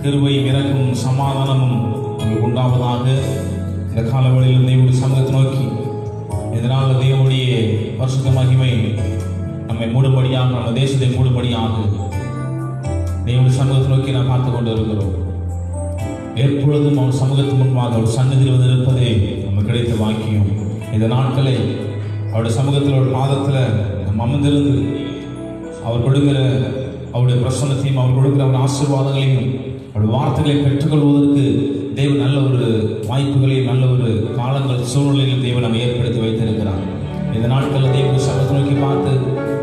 கிருபையும் இரக்கமும் சமாதானமும் நமக்கு உண்டாவதாக. இந்த காலவெளியில் தேவனுடைய சமூகத்தை நோக்கி இதனால் தேவனுடைய பரிசுத்த மகிமை நம்மை மூடுபடியாக, நம்ம தேசத்தை மூடுபடியாக தேவனுடைய சமூகத்தை நோக்கி நாம் பார்த்து கொண்டு இருக்கிறோம். எப்பொழுதும் அவர் சமூகத்து முன்பாக அவர் சன்னதியில் வந்து இருப்பதே நமக்கு கிடைத்த வாக்கியம். இந்த நாட்களை அவருடைய சமூகத்தில் ஒரு பாதத்தில் நம்ம அமர்ந்திருந்து அவர் கொடுக்கிற அவருடைய பிரசன்னத்தையும் அவர் கொடுக்கிற அவர் ஆசீர்வாதங்களையும் அவருடைய வார்த்தைகளை பெற்றுக்கொள்வதற்கு தேவன் நல்ல ஒரு வாய்ப்புகளையும் நல்ல ஒரு காலங்கள் சூழ்நிலையில் தேவன் நம்ம ஏற்படுத்தி வைத்திருக்கிறார். இந்த நாட்களில் தேவனுடைய சமூகத்தை நோக்கி பார்த்து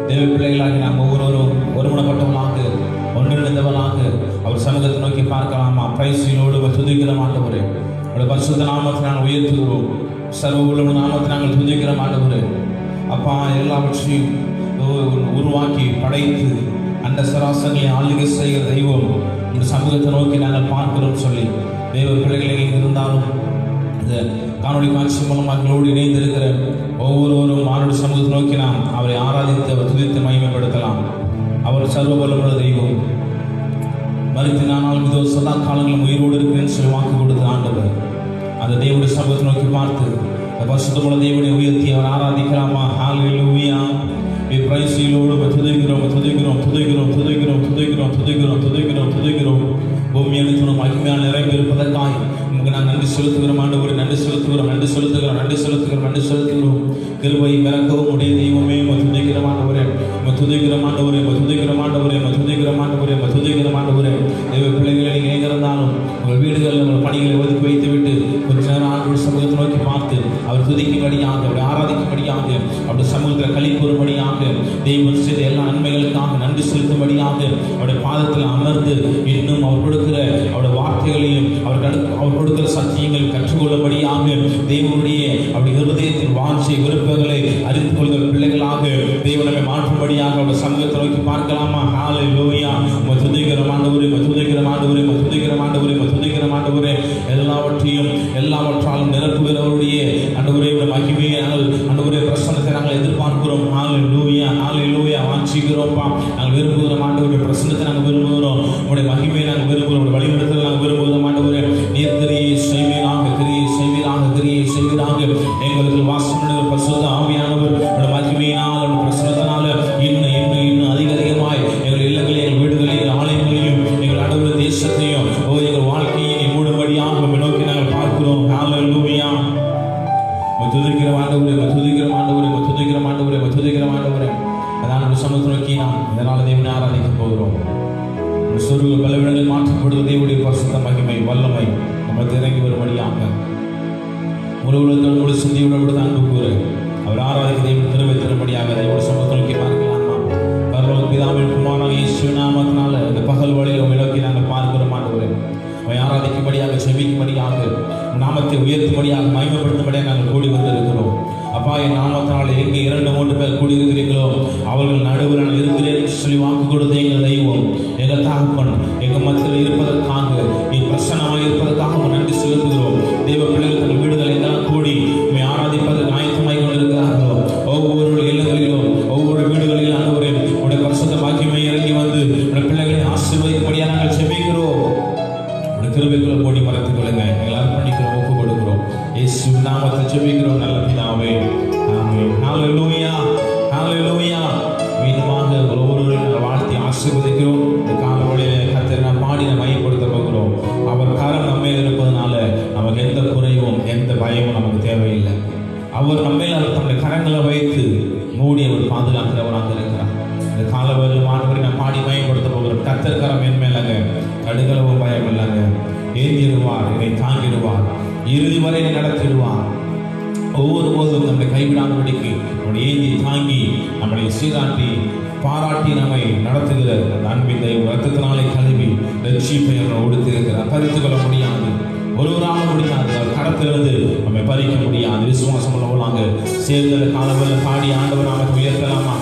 தேவ பிள்ளைகளாக நாம் ஒவ்வொருவரும் ஒருமனப்பட்டவர்களாக ஒன்றிணைந்தவர்களாக அவர் சமூகத்தை நோக்கி பார்க்கலாமா? பிரைஸிலோடு துதிக்கிற ஆண்டவரே, அவருடைய பரிசுத்த நாமத்தை நாங்கள் உயர்த்துகிறோம். சர்வ உள்ள நாமத்தை நாங்கள் துதிக்கிற ஆண்டவரே. அப்பா, எல்லாவற்றையும் உருவாக்கி படைத்து அந்த சராசரிகளை ஆளுகை செய்கிற தெய்வம் இந்த சமூகத்தை நோக்கி நாங்கள் பார்க்கிறோம் சொல்லி தேவ பிள்ளைகளை இருந்தாலும் இந்த காணொலி காட்சி மூலமாக எங்களோடு இணைந்திருக்கிற ஒவ்வொருவரும் அவருடைய சமூகத்தை நோக்கி நாம் அவரை ஆராதித்து அவர் துதித்து மகிமைப்படுத்தலாம். அவர் சர்வ வல்லமுள்ள தெய்வம். மரித்தினாலும் இதோ சதா காலங்களும் உயிரோடு இருக்கிறேன்னு சொல்லி வாக்கு கொடுத்த ஆண்டவர் அந்த தேவனுடைய சமூகத்தை நோக்கி பார்த்து பரிசுத்தமுள்ள தேவனை உயர்த்தி அவர் ஆராதிக்கலாமா? ஹல்லேலூயா. பூமி அனைத்தும் மகிமையால் நிரம்பி இருப்பதற்காக உங்களுக்கு நான் நன்றி செலுத்துகிறோம் ஆண்டவரே. நன்றி செலுத்துகிறோம், நன்றி செலுத்துகிறோம், நன்றி செலுத்துகிறோம், நன்றி செலுத்துகிறோம். கிருபை மிரக்கவும் உடைய தெய்வமே துதிக்கிற ஆண்டவரே, துதிக்கிற ஆண்டவரே, துதிக்கிற ஆண்டவரே, துதிக்கிற ஆண்டவரே, துதிக்கிற ஆண்டவரே. தேவ பிள்ளைகளை நீங்கள் எங்கே இருந்தாலும் உங்கள் வீடுகளில் உங்கள் பணிகளை ஒதுக்கி வைத்துவிட்டு கொஞ்ச நேரம் ஆண்டவருடைய சமூகத்தை நோக்கி பார்த்து அவர் துதிக்கும்படியாக, அவரை ஆராதிக்கும்படியாக, அவருடைய சமூகத்தில் களி கூறும்படியாக, தெய்வம் செய்த எல்லா நன்மைகளுக்காக நன்றி செலுத்தும்படியாக அவருடைய பாதத்தில் அமர்ந்து இன்னும் அவர் கொடுக்கிற அவருடைய வார்த்தைகளையும் அவர் கொடுக்கிற சத்தியங்கள் கற்றுக்கொள்ளும்படியாக தேவனுடைய அவருடைய இருதயத்தின் வாஞ்சை விருப்பங்களை அறிந்து கொள்கிற பிள்ளைகளாக தேவனை மாற்றும்படியாக அவருடைய சமூகத்தை நோக்கி பார்க்கலாமா? ஹல்லேலூயா. துதிக்கிற ஆண்டவரே, துதிக்கிற ஆண்டவரே, துதிக்கிற ஆண்டவரே, துதிக்கிற ஆண்டவரே. எல்லாவற்றாலும் நிரப்புகிறவருடைய ஆண்டவரே மகிமையை நாங்கள் ஆண்டவரே பிரசன்னத்தை நாங்கள் எதிர்பார்க்கிறோம். ஹல்லேலூயா, ஹல்லேலூயா. வாஞ்சிக்கிறோம்ப்பா, நாங்கள் விரும்புகிறோம் ஆண்டவருடைய பிரசன்னத்தை நாங்கள் விரும்புகிறோம். உங்களுடைய மகிமையை நாங்கள் விரும்புகிறோம், உங்களுடைய வழிநடத்தலை நாங்கள் விரும்புகிறோம் ஆண்டவரே. நீர் கிரியை செய்வீராக, கிரியை செய்வீராக, கிரியை செய்வீராக. எங்களுக்கு வாசம் பரிசுத்த ஆவியானவர் உங்களுடைய மகிமையினால் உங்களுடைய பிரசன்னத்தினால இன்னும் இன்னும் இன்னும் அதிகமாய் எங்கள் இல்லங்களில், எங்கள் வீடுகளில், எங்கள் ஆலயங்களையும், எங்கள் ஆண்டவருடைய தேசத்தையும் எங்கள் வாழ்க்கையை மூடும்படியாக நோக்கி நாங்கள் பார்க்கிறோம். ஹல்லேலூயா. துதிக்கிற ஆண்டவரே, துதிக்கிற ஆண்டவரே, துதிக்கிற ஆண்டவரே, துதிக்கிற ஆண்டவரே. அதான் நம்ம சமூகத்தை நோக்கி நாம் இதனால் தேவனை ஆராதிக்க போகிறோம். சொருக பலவிடங்கள் மாற்றப்படுவது தேவனுடைய பரிசுத்த மகிமை வல்லமை நமக்கு இறங்கி வரும்படியாக முழு உலகத்தோடு சிந்தியோடு அன்பு கூறு அவர் ஆராதிக்க தேவன் திருவை தரும்படியாக தேவனுடைய சமூகத்தை நோக்கி பார்க்கலாமா? பரலோக பிதாவின் குமாரனாகிய இயேசு நாமத்தினால இந்த பகல் வழியில் உங்களை நோக்கி நாங்கள் பார்க்கிறோம் ஆண்டவரே. உம்மை ஆராதிக்கும்படியாக, செபிக்கும்படியாக, நாமத்தை உயர்த்தும்படியாக, மகிமைப்படுத்தும்படியாக நாங்கள் கூடி வந்திருக்கிறோம். அப்பா, என் நாமத்தினால் எங்கே 2-3 பேர் கூடியிருக்கிறீர்களோ அவர்கள் நடுவில் நான் இருக்கிறேன் சொல்லி வாக்கு கொடுத்த எங்கள் தெய்வம், எங்கள் தகப்பன் எங்கள் மத்தியில் இருப்பதற்காக, என் பிரசன்னமாக இருப்பதற்காக நன்றி செலுத்துகிறோம். தெய்வ பிள்ளைகள் தங்கள் வீடுகளை எல்லாம் கூடி உம்மை ஆராதிப்பதற்கு ஆயத்தமாய் கொண்டிருக்கிறார்களோ ஒவ்வொரு இல்லங்களிலும், ஒவ்வொரு வீடுகளிலும் ஆண்டவரே உடைய பரிசுத்த மகிமை இறங்கி வந்து உடைய பிள்ளைகளை ஆசீர்வதிக்கும்படியாக நாங்கள் செபிக்கிறோம். உடைய கிருபைக்குள்ள போடி மறைத்துக் கொள்ளுங்க. எங்களை அர்ப்பணிக்கிறோம், ஒப்புக் கொடுக்கிறோம். இயேசு நாமத்தில் ஜெபிக்கிறோம் நல்ல பிதாவே, ஆமென். ஹல்லேலூயா, ஹல்லேலூயா. மீண்டுமாக ஒவ்வொருவரையும் நாங்கள் வாழ்த்தி ஆசீர்வதிக்கிறோம். இந்த காலவழியில் கர்த்தரை நாம் பாடி நாம் மையப்படுத்த போகிறோம். அவர் கரம் நம்ம இருப்பதனால நமக்கு எந்த குறைவும் எந்த பயமும் நமக்கு தேவையில்லை. அவர் நம்ம தன்னுடைய கரங்களை வைத்து மூடி அவர் பாதுகாக்கிறவராக இருக்கிறார். இந்த காலவழியில் மாணவரை நாம் பாடி மையப்படுத்த போகிறோம். கர்த்தர் கரம் என் மேலங்க, கடுகளவும் பயம் இல்லைங்க. ஏந்திடுவார், என்னை தாங்கிடுவார், இறுதி வரை நடத்திடுவார். ஒவ்வொரு போதும் நம்மை கைவிடாதபடிக்கு நம்முடைய ஏந்தி தாங்கி நம்மளை சீராட்டி பாராட்டி நம்மை நடத்துகிற அந்த அன்பின் தெய்வம் ரத்தத்தினாலே கழுவி ரட்சிப்பை நம்ம உடுத்திருக்கிறார். பறித்து கொள்ள முடியாது, ஒருவராக முடியாது, அவர் கடத்திலிருந்து நம்மை பறிக்க முடியாது. விசுவாசம் உள்ளவர்களாக சேர்ந்த காலவெல்ல பாடி ஆண்டவர் நாமத்தை உயர்த்தலாமா?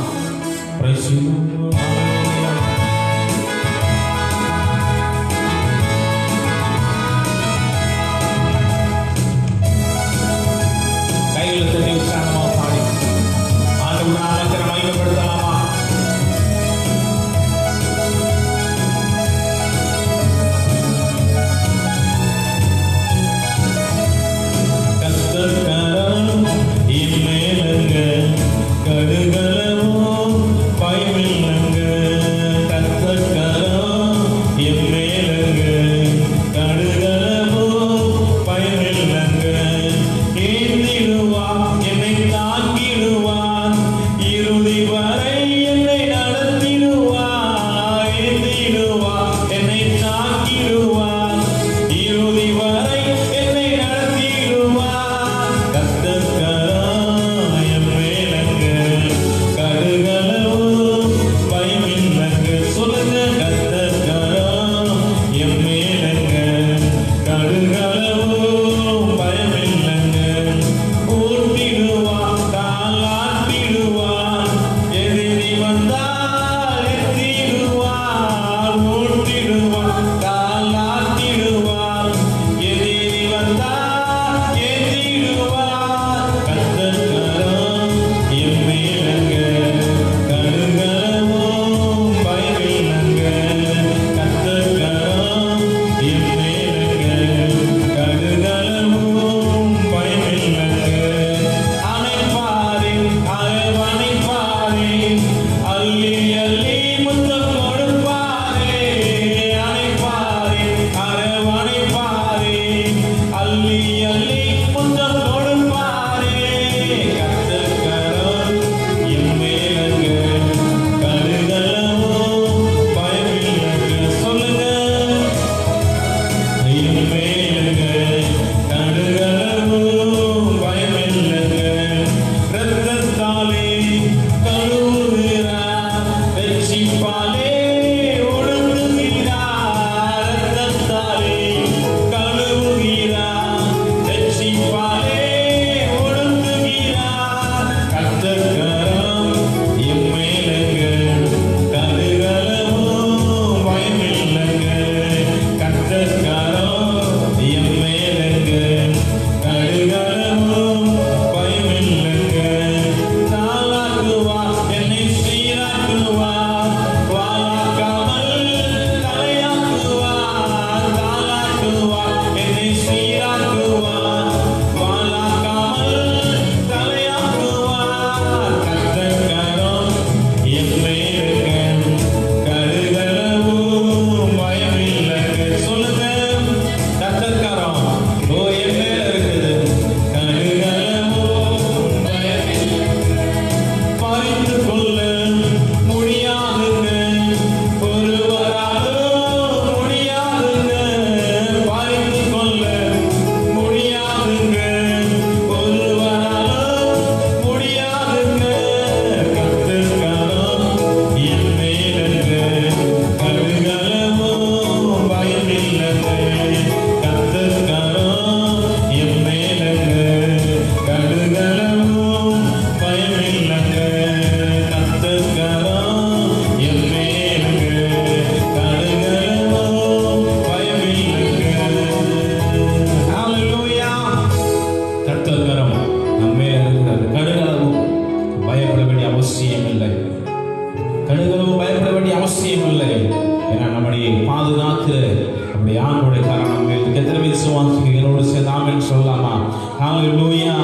ஆண்டோடைய காரணம் எத்தனை பேர் விசுவாசிக்கிறீங்க? என்னோடு சேர்ந்து ஆமென் சொல்லலாமா? ஹல்லேலூயா.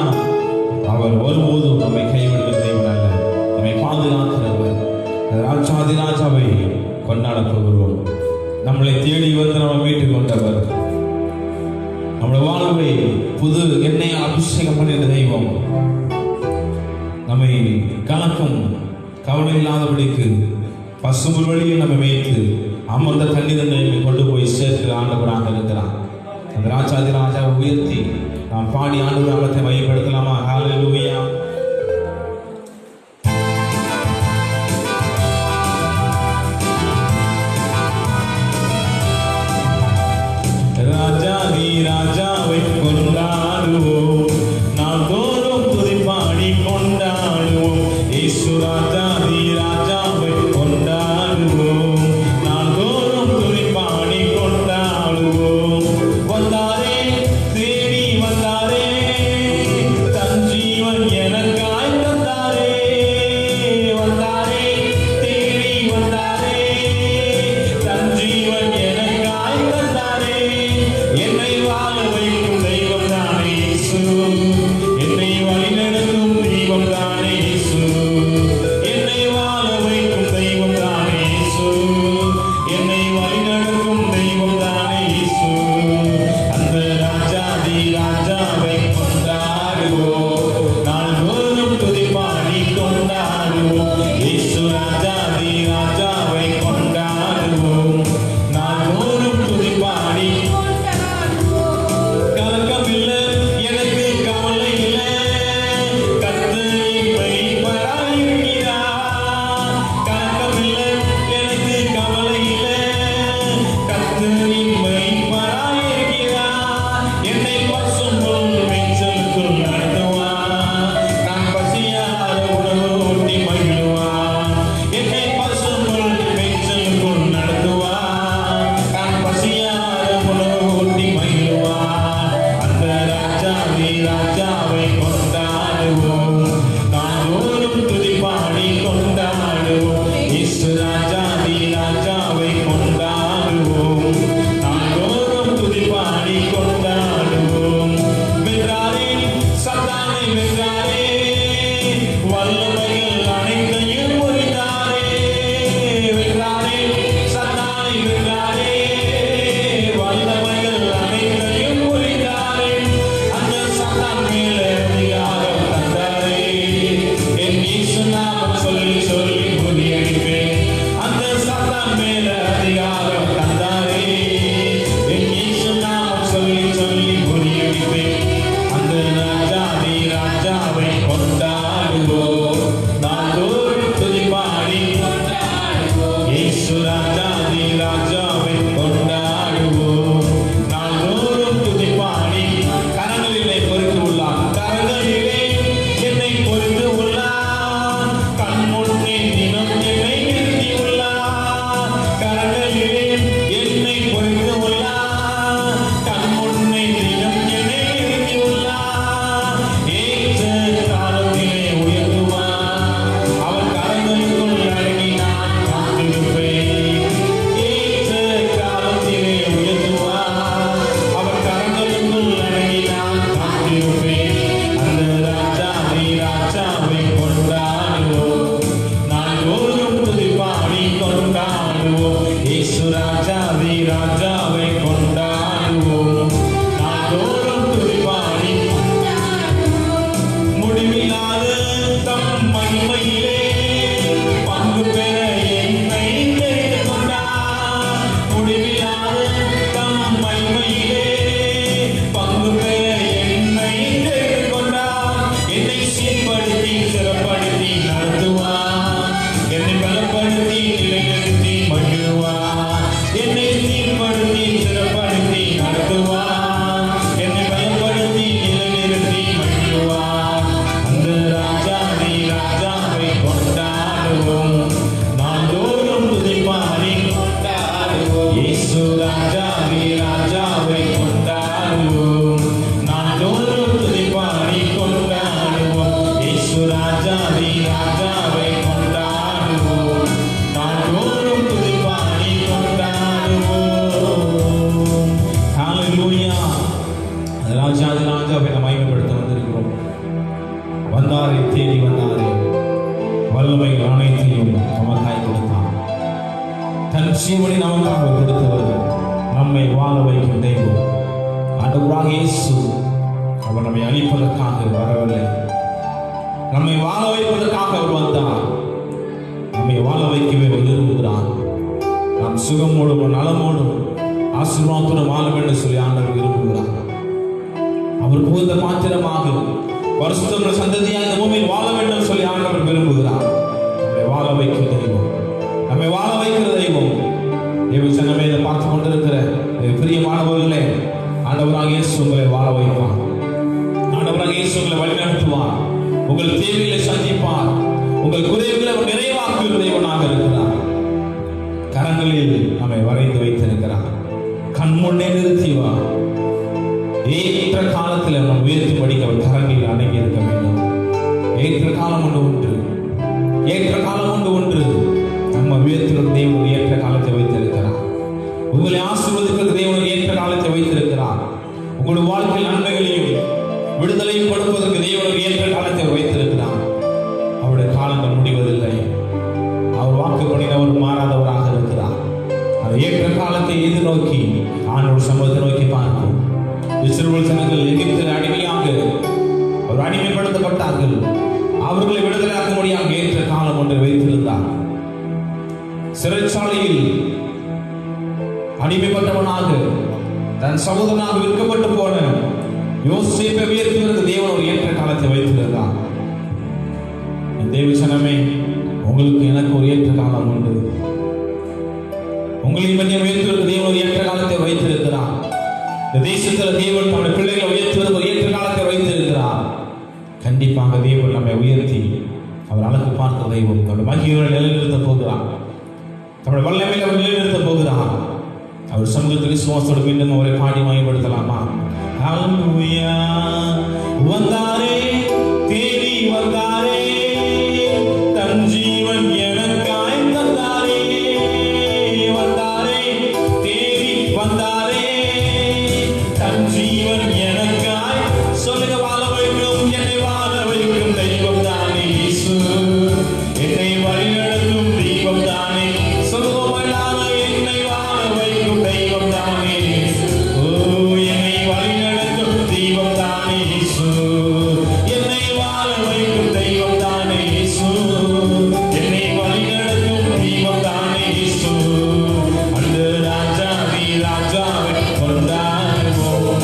அவர் ஒருபோதும் நம்மை கைவிடுகிற தேவன் அல்ல, நம்மை பாதுகாக்கிறவர். ராஜாதி ராஜாவை கொண்டாட போகிறோம். நம்மளை தேடி வந்து நம்ம மீட்டுக் கொண்டவர், நம்முடைய வாழ்வை புது எண்ணெய் அபிஷேகம் பண்ணின தெய்வம், நம்மை கலக்கும் கவலை இல்லாதபடிக்கு பசும்புல் வழியில் நம்ம மேய்த்து அமர்ந்த தண்ணீரை கொண்டு போய் சேர்க்கிற ஆண்டவராக இருக்கிறான். அந்த ராஜாதி ராஜாவை உயர்த்தி நாம் பாடி ஆண்டவர் நாமத்தை மையப்படுத்தலாமா? ஹல்லேலூயா. ராஜாதி ராஜாவை கொண்டாடுவோம், நாம் தோறும் துதி பாடி கொண்டாடுவோம். இயேசு ராஜாதி ராஜாவை கொண்டாடுவோம், நாம் தோறும் துதி பாடி கொண்டாடுவோம். வந்தாரே, தேடி வந்தாரே, தன் ஜீவன் எனக்காய் தந்தாரே. வந்தாரே, தேடி வந்தாரே, தன் ஜீவன் எனக்காய் தந்தாரே. என்னை வாழ வைக்கும் தெய்வம் தானே இயேசு, என்னை வழிநடத்தும் தெய்வம் தானே இயேசு, என்னை வாழ வைக்கும் தெய்வம் தானே இயேசு, என்னை வழிநடத்தும் தெய்வம் தானே இயேசு. அந்த ராஜாதி ராஜாவை கொண்டாடுவோம், நாள்தோறும் துதி பாடி கொண்டாடுவோம். இயேசு ராஜாதி ராஜாவை கொண்டாடுவோம், நாள்தோறும் துதி பாடி. கலக்கமில்லை எனக்கு கவலை இல்லை, கர்த்தர் மெய்ப்பராய் இருக்கிறார். கலக்கமில்லை எனக்கு கவலை இல்லை, கர்த்தர் மெய்ப்பராய் ஹalleluya. ராஜாதி ராஜாவை நாம் மகிமைப்படுத்த வந்திருக்கிறோம். வந்தாரே, தேடி வந்தாரே, வல்லமைகள் அனைத்தையும் நமக்காய் கொடுத்தார். தன் ஜீவனை நமக்காக கொடுத்தவர், நம்மை வாழ வைக்கும் தெய்வம் ஆண்டவராக இயேசு. அவர் நம்மை அழிப்பதற்காக வரவில்லை, நம்மை வாழ வைப்பதற்காக அவர் வந்தார். நம்மை வாழ வைக்கவே விரும்புகிறார். நாம் சுகமோடும் நலமோடும் ஆசீர்வாதத்தோடு வாழ வேண்டும் சொல்லி ஆண்டவர் விரும்புகிறார். அவர் புகுந்த மாத்திரமாக பரிசுத்த சந்ததியாக இந்த பூமியில் வாழ வேண்டும் சொல்லி ஆண்டவர் விரும்புகிறார். நம்மை வாழ வைக்கும் தெய்வம், நம்மை வாழ வைக்கிற தெய்வம். தேவசனமே இதை பார்த்து கொண்டிருக்கிற பிரியமானவர்களே, ஆண்டவராக இயேசு உங்களை வாழ வைப்பார். ஆண்டவராக இயேசு உங்களை வழிநடத்துவார். உங்கள் தேவைகளை சந்திப்பார். உங்கள் குறைகளை அவர் நிறைவாக்குகிற தேவனாக இருக்கிறார். கரங்களில் நம்மை வரைந்து வைத்திருக்கிறார். கண்முன்னே நிறுத்திவார். ஏற்ற காலத்தில் நம் உயர்த்தி படிக்க அவர் கரங்களில் அடங்கி இருக்க வேண்டும். ஏற்ற காலம் ஒன்று, ஏற்ற காலம் ஒன்று. நம்ம உயர்த்துகிற தேவன் ஏற்ற காலத்தை வைத்திருக்கிறார். உங்களை ஆசீர்வதிக்கிற தேவன் ஏற்ற காலத்தை வைத்திருக்கிறார். உங்களுடைய வாழ்க்கையில் நன்மைகளையும் விடுதலையும் கொடுப்பதற்கு தேவனுக்கு ஏற்ற காலத்தை வைத்திருக்கிறார். அவருடைய காலங்கள் முடிவதில்லை. அவர் வாக்கு பண்ணினவர் மாறாதவராக இருக்கிறார். அந்த ஏற்ற காலத்தை எதிர்நோக்கி ஆண்டவர் சமூகத்தை நோக்கி பார்க்கும். இஸ்ரவேல் ஜனங்கள் எகிப்தில் அடிமையாக அவர் அடிமைப்படுத்தப்பட்டார்கள். அவர்களை விடுதலையாக்கும்படியாக ஏற்ற காலம் ஒன்றை வைத்திருந்தார். சிறைச்சாலையில் அடிமைப்பட்டவனாக தன் சகோதரனாக விற்கப்பட்டு போன யோசேப்பை உயர்த்துவதற்கு தேவன் ஒரு ஏற்ற காலத்தை வைத்திருந்தார். தேவசனமே, உங்களுக்கு எனக்கு ஒரு ஏற்ற காலம் உண்டு. உங்களின் மத்தியில் உயர்த்துவதற்கு தேவன் ஒரு ஏற்ற காலத்தை வைத்திருக்கிறார். இந்த தேசத்தில் தேவன் தன்னுடைய பிள்ளைகளை உயர்த்துவதற்கு ஒரு ஏற்ற காலத்தை வைத்திருக்கிறார். கண்டிப்பாக தேவன் நம்மை உயர்த்தி அவர் அழகு பார்த்த தெய்வம் தன்னுடைய மகிழ்ச்சியை நிலைநிறுத்த போகிறார். தன்னுடைய வல்லமையில் அவர் நிலைநிறுத்த போகிறார். அவர் சமூகத்தில் விசுவாசத்தோடு மீண்டும் அவரை பாடி மகிமைப்படுத்தலாமா? ஹல்லேலூயா. வந்தாரே, தேடி வந்தாரே, தன் ஜீவன் எனக்காய் தந்தாரே. வந்தாரே, தேடி வந்தாரே, தன் ஜீவன் எனக்காய். சொல்லுங்க, வாழ வைக்கும், என்னை வாழ வைக்கும் தெய்வம் தானே இயேசு. என்னை வழிநடத்தும் தெய்வம் தானே. சொல்லுவோம் எல்லாரும், என்னை வாழ வைக்கும் தெய்வம் தானே. ஓ, என்னை வழிநடத்தும் தெய்வம் தானே இயேசு. என்னை வாழ வைக்கும் தெய்வம் தானே இயேசு. என்னை வழிநடத்தும் தெய்வம் தானே இயேசு. அந்த ராஜாவை கொண்டாடுவோம்.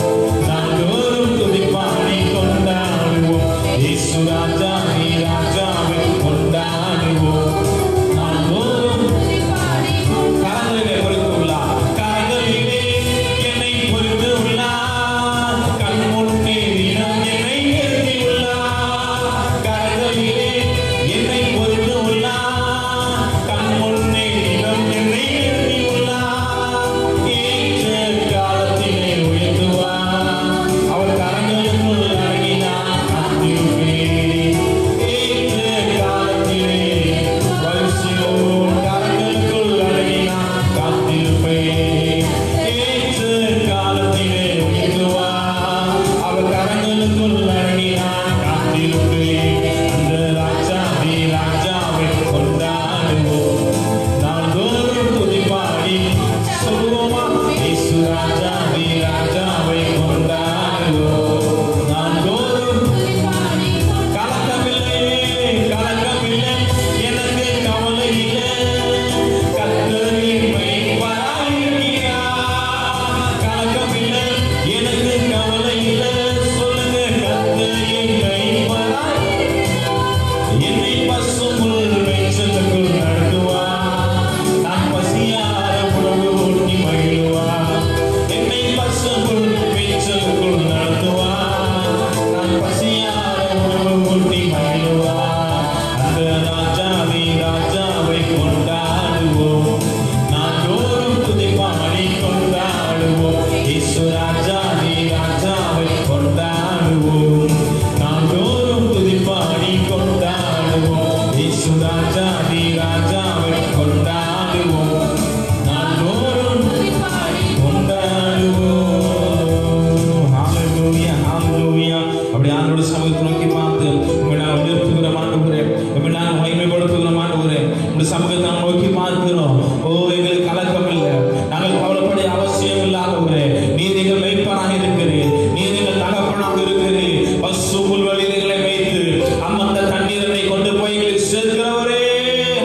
ஆண்டவரே, நீர் எங்கள் மேய்ப்பனாக இருக்கிறீர், நீர் எங்கள் தகப்பனாக இருக்கிறீர். பசு புல்வெளியில் எங்களை மேய்த்து அமர்ந்த தண்ணீரை கொண்டு போய் எங்களை சேர்க்கிறவரே.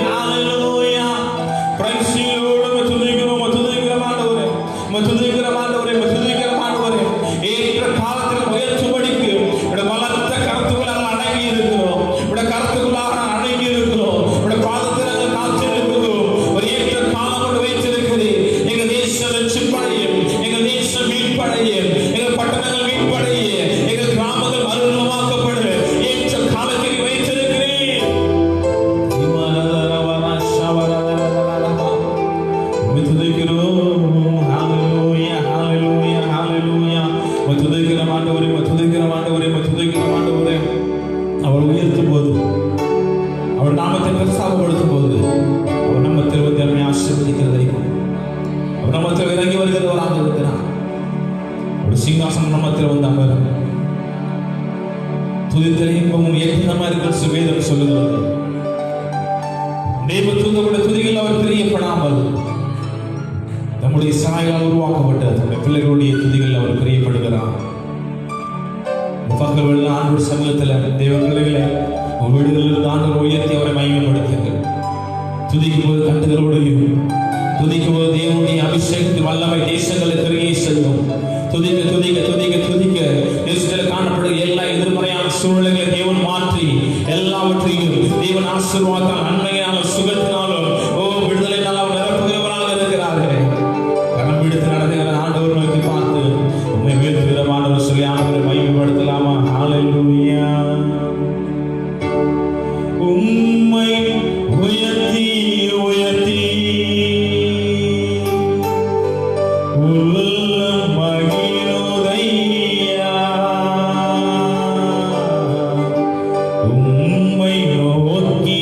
ஹalleluya. Praise you Lord. துதிக்கிறோம் ஆண்டவரே, துதிக்கிறோம் ஆண்டவரே, துதிக்கிறோம் ஆண்டவரே. ஏற்ற காலத்தில் உயர்த்தும்படிக்கு உடைய பலத்த கருத்துக்களால் அடங்கி இருக்கிறோம், உடைய கருத்துக்களாக அடங்கி இருக்கிறோம், உடைய பாதத்தில் நாங்கள் காத்திருக்கிறோம். ஒரு ஏற்ற காலம் கொண்டு வைத்திருக்கிறேன். எங்கள் தேசம் ரட்சிப்படைய, எங்கள் தேசம் மீட்படைய, எங்கள் பட்டணங்கள் மீட்படைய, எங்கள் கிராமங்கள் மறுரூபமாக்கப்பட ஏற்ற காலத்தில் வைத்திருக்கிறேன். அவர் உயர்த்தும் போது, அவர் நாமத்தை பிரஸ்தாபப்படுத்தும் போது, அவர் நம்மத்தில் வந்து நம்மை ஆசீர்வதிக்கிறதை, அவர் நம்மத்தில் இறங்கி வருகிறவராக இருக்கிறார். ஒரு சிங்காசனம் நம்மத்தில் வந்து அமரும். துதித்தல் இன்பமும் ஏற்றமா இருக்கிற வேதம் சொல்லுகிறது. தெய்வ தூதருடைய துதிகள் அவர் பிரியப்படாமல் நம்முடைய சாயலால் உருவாக்கப்பட்ட தன்னுடைய பிள்ளைகளுடைய துதிகள் அவர் பிரியப்படுகிறார். பக்கங்கள் ஆண்டவர் சமூகத்தில் தெய்வ பிள்ளைகளை உங்கள் வீடுகளில் ஆண்டவர் உயர்த்தி அவரை மகிமைப்படுத்துங்கள். துதிக்கும் போது கண்டுகளோடையும், துதிக்கும் போது தேவனுடைய அபிஷேகத்தின் வல்லமை தேசங்களை பெருகி செய்யும். துதிக்க துதிக்க துதிக்க துதிக்க தேசத்தில் காணப்படும் எல்லா எதிர்மறையான சூழ்நிலைகளை தேவன் மாற்றி எல்லாவற்றையும் தேவன் ஆசீர்வாதத்தால், நன்மையினாலும், சுகத்தினாலும், விடுதலையினாலும் நிரப்புகிறவராக இருக்கிறார்கள். கரம் பிடித்து நடத்துகிற ஆண்டவர் நோக்கி பார்த்து உண்மை வீழ்த்துகிற ஆண்டவர் சொல்லி ஆண்டவரை மகிமைப்படுத்தலாமா? ஹalleluya. உம்மை உயர்த்தி உயர்த்தி உள்ளம் மகிழுதையா, உம்மை நோக்கி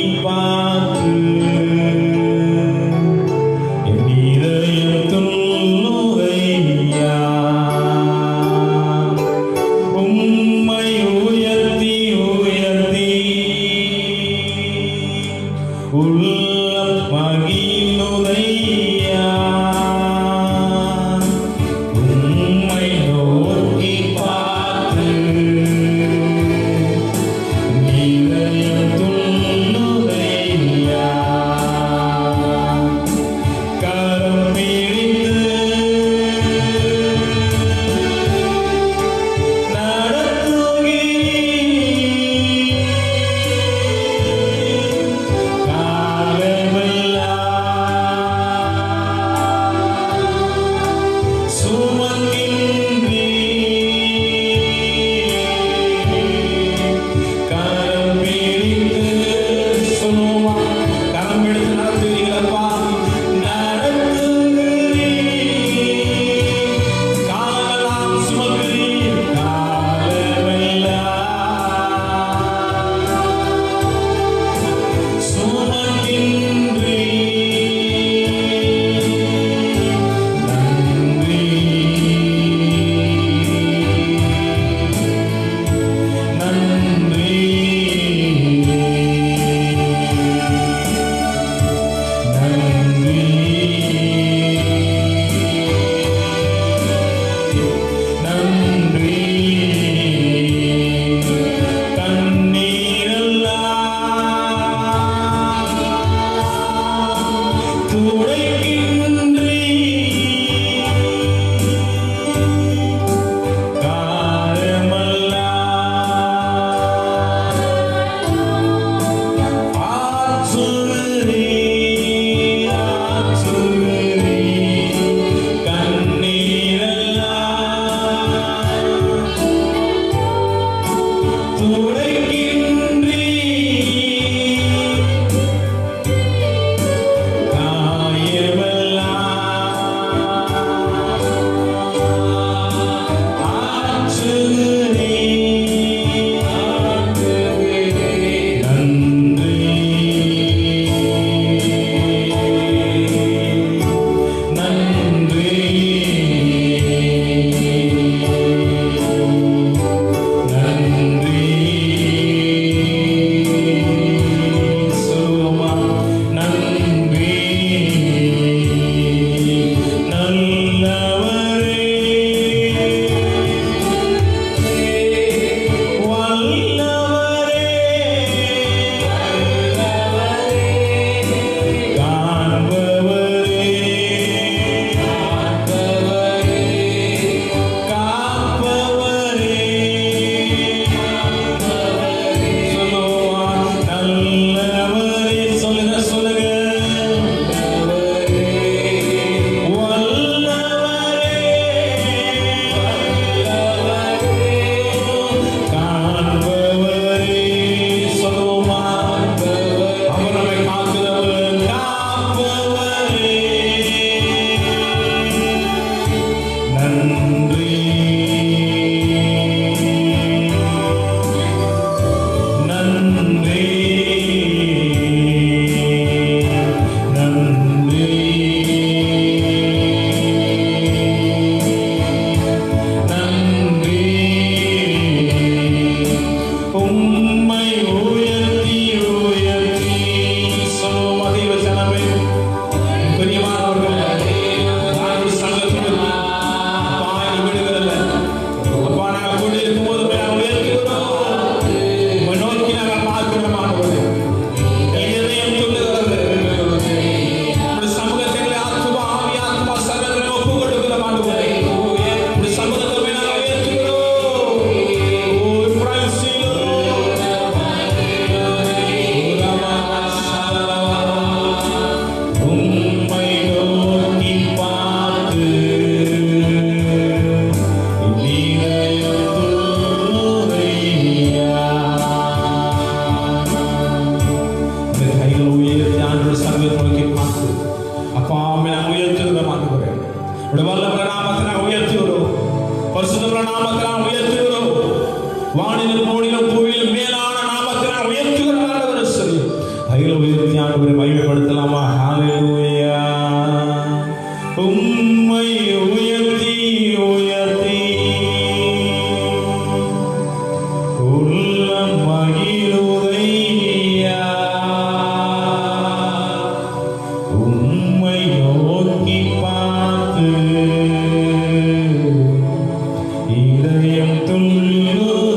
இதயம் துள்ளுதையா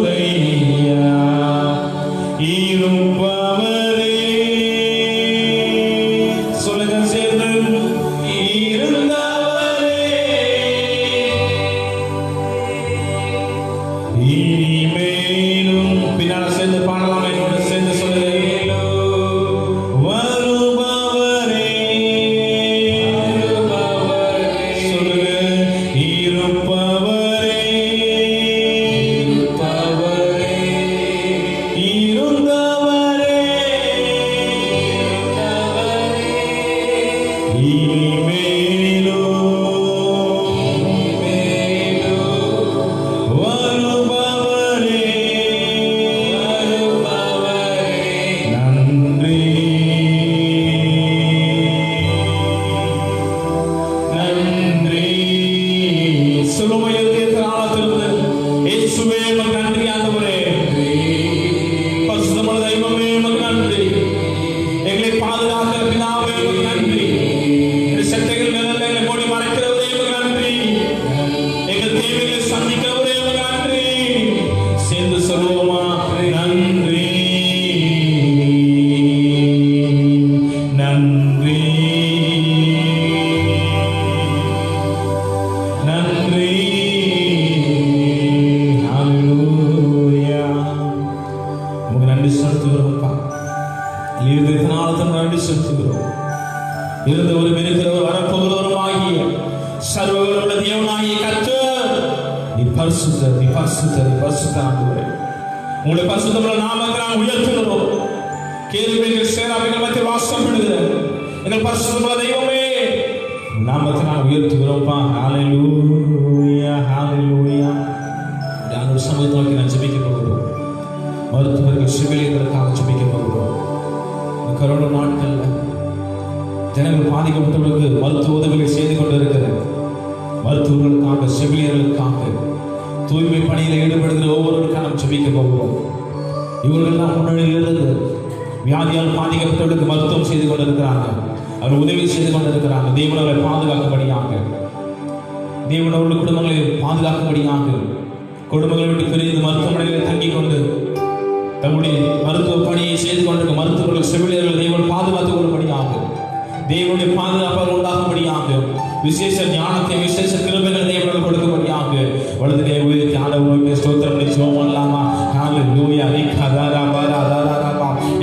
இருப்பவரே. சொல்லுங்க சேர்ந்து, இருந்தவரே இனிமேலும். பின்னால சேர்ந்து பாடலாம், என்னோட சேர்ந்து சொல்லுங்க. இருந்தவரும் இருக்கிறவர் வரப்போகிறவரும் ஆகிய சர்வவல்லமையுள்ள தேவனாகிய கர்த்தர், நீ பரிசுத்தர், நீ பரிசுத்தர், நீ பரிசுத்தர் ஆண்டவரே. உங்களுடைய பரிசுத்தமுள்ள நாமத்தை நாம் உயர்த்துகிறோம். கேருபீன்கள் சேராபீன்கள் மத்தியில் வாசம் பண்ணுகிற எங்கள் பரிசுத்தமுள்ள தெய்வமே, நாமத்தை நாம் உயர்த்துகிறோம்ப்பா. ஹல்லேலூயா, ஹல்லேலூயா. ஆண்டவர் சமூகத்தை நோக்கி நான் ஜெபிக்க போகிறோம். மருத்துவர்கள் சிவிலியர்களுக்காக ஜெபிக்க போகிறோம். கரோனா நாட்கள்ல ஜனங்கள் பாதிக்கப்பட்டவர்களுக்கு மருத்துவ உதவிகளை செய்து கொண்டிருக்கிற மருத்துவர்களுக்காக, செவிலியர்களுக்காக, தூய்மை பணியில் ஈடுபடுகிற ஒவ்வொருவருக்காக நாம் ஜெபிக்க போகிறோம். இவர்கள்லாம் முன்னணியில் இருந்து வியாதியால் பாதிக்கப்பட்டவர்களுக்கு மருத்துவம் செய்து கொண்டிருக்கிறாங்க, அவர் உதவி செய்து கொண்டிருக்கிறாங்க. தேவன் அவர்களை பாதுகாக்கும்படியாக, தேவன் அவருடைய குடும்பங்களை பாதுகாக்கும்படியாக, குடும்பங்களை விட்டு பிரிந்து மருத்துவமனைகளில் தங்கிக் கொண்டு தம்முடைய மருத்துவ பணியை செய்து கொண்டிருக்க மருத்துவர்கள், செவிலியர்கள் தேவன் பாதுகாத்துக் கொள்ளும்படியாக, தேவனுடைய பாதுகாப்பாக உண்டாகும்படியாக, விசேஷ ஞானத்தை, விசேஷ கிருபைகளை தேவனுக்கு கொடுக்கும்படியாக வலது கை உயர்த்தி ஆண்டவருக்கு ஸ்தோத்திரம் நிச்சயம் பண்ணலாமா? ஹல்லேலூயா.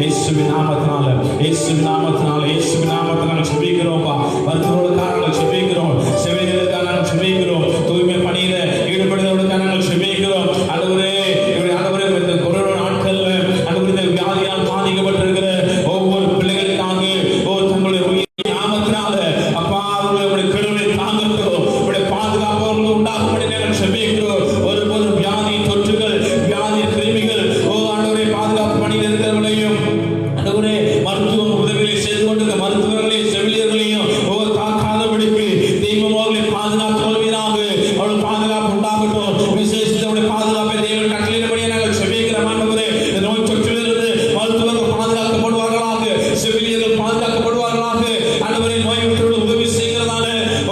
இயேசுவின் நாமத்தினால, இயேசுவின் நாமத்தினால, இயேசுவின் நாமத்தினால ஜெபிக்கிறோம்ப்பா. மருத்துவர்களுக்காக நாங்கள் ஜெபிக்கிறோம், செவிலியர்களுக்காக நாங்கள் ஜெபிக்கிறோம், தூய்மை பணியில ஈடுபடுவதற்காக நாங்கள் ஜெபிக்கிறோம். ஆண்டவரே, இவருடைய ஆண்டவரே, இந்த கொரோனா நாட்கள்ல ஆண்டவரே இந்த வியாதியால் பாதிக்கப்பட்டிருக்கிற ஒவ்வொரு பிள்ளைகளுக்காக தங்களுடைய நாமத்தினால அப்பா அவர்களுடைய கிருபை தாங்கட்டும், உங்களுடைய பாதுகாப்பு அவர்களுக்கு உண்டாகும்படி நாங்கள் ஜெபிக்கிறோம். ஒருபோது வியாதி தொற்றுகள், வியாதி கிருமிகள் ஆண்டவரே பாதுகாப்பு பணியில் இருக்கிறவர்களையும் ஆண்டவரே மருத்துவ உதவிகளை செய்து கொண்டிருக்கிற மருத்துவர்களையும் செவிலியர்களையும் தாக்காதபடிக்கு தெய்வம் அவர்களை பாதுகாத்துக் கொள்வீராக. அவர்கள் பாதுகாப்பு உண்டாகட்டும். விசேஷத்தோடைய பாதுகாப்பை தேவன் கட்டளையின்படியே நாங்கள் ஜெபிக்கிறோம். ஆண்டவரே, இந்த நோய் தொற்றிலிருந்து மருத்துவர்கள் பாதுகாக்கப்படுவார்களாக, செவிலியர்கள் பாதுகாக்கப்படுவார்களாக. ஆண்டவரே, நோய் விட்டவர்கள் உதவி செய்கிறதால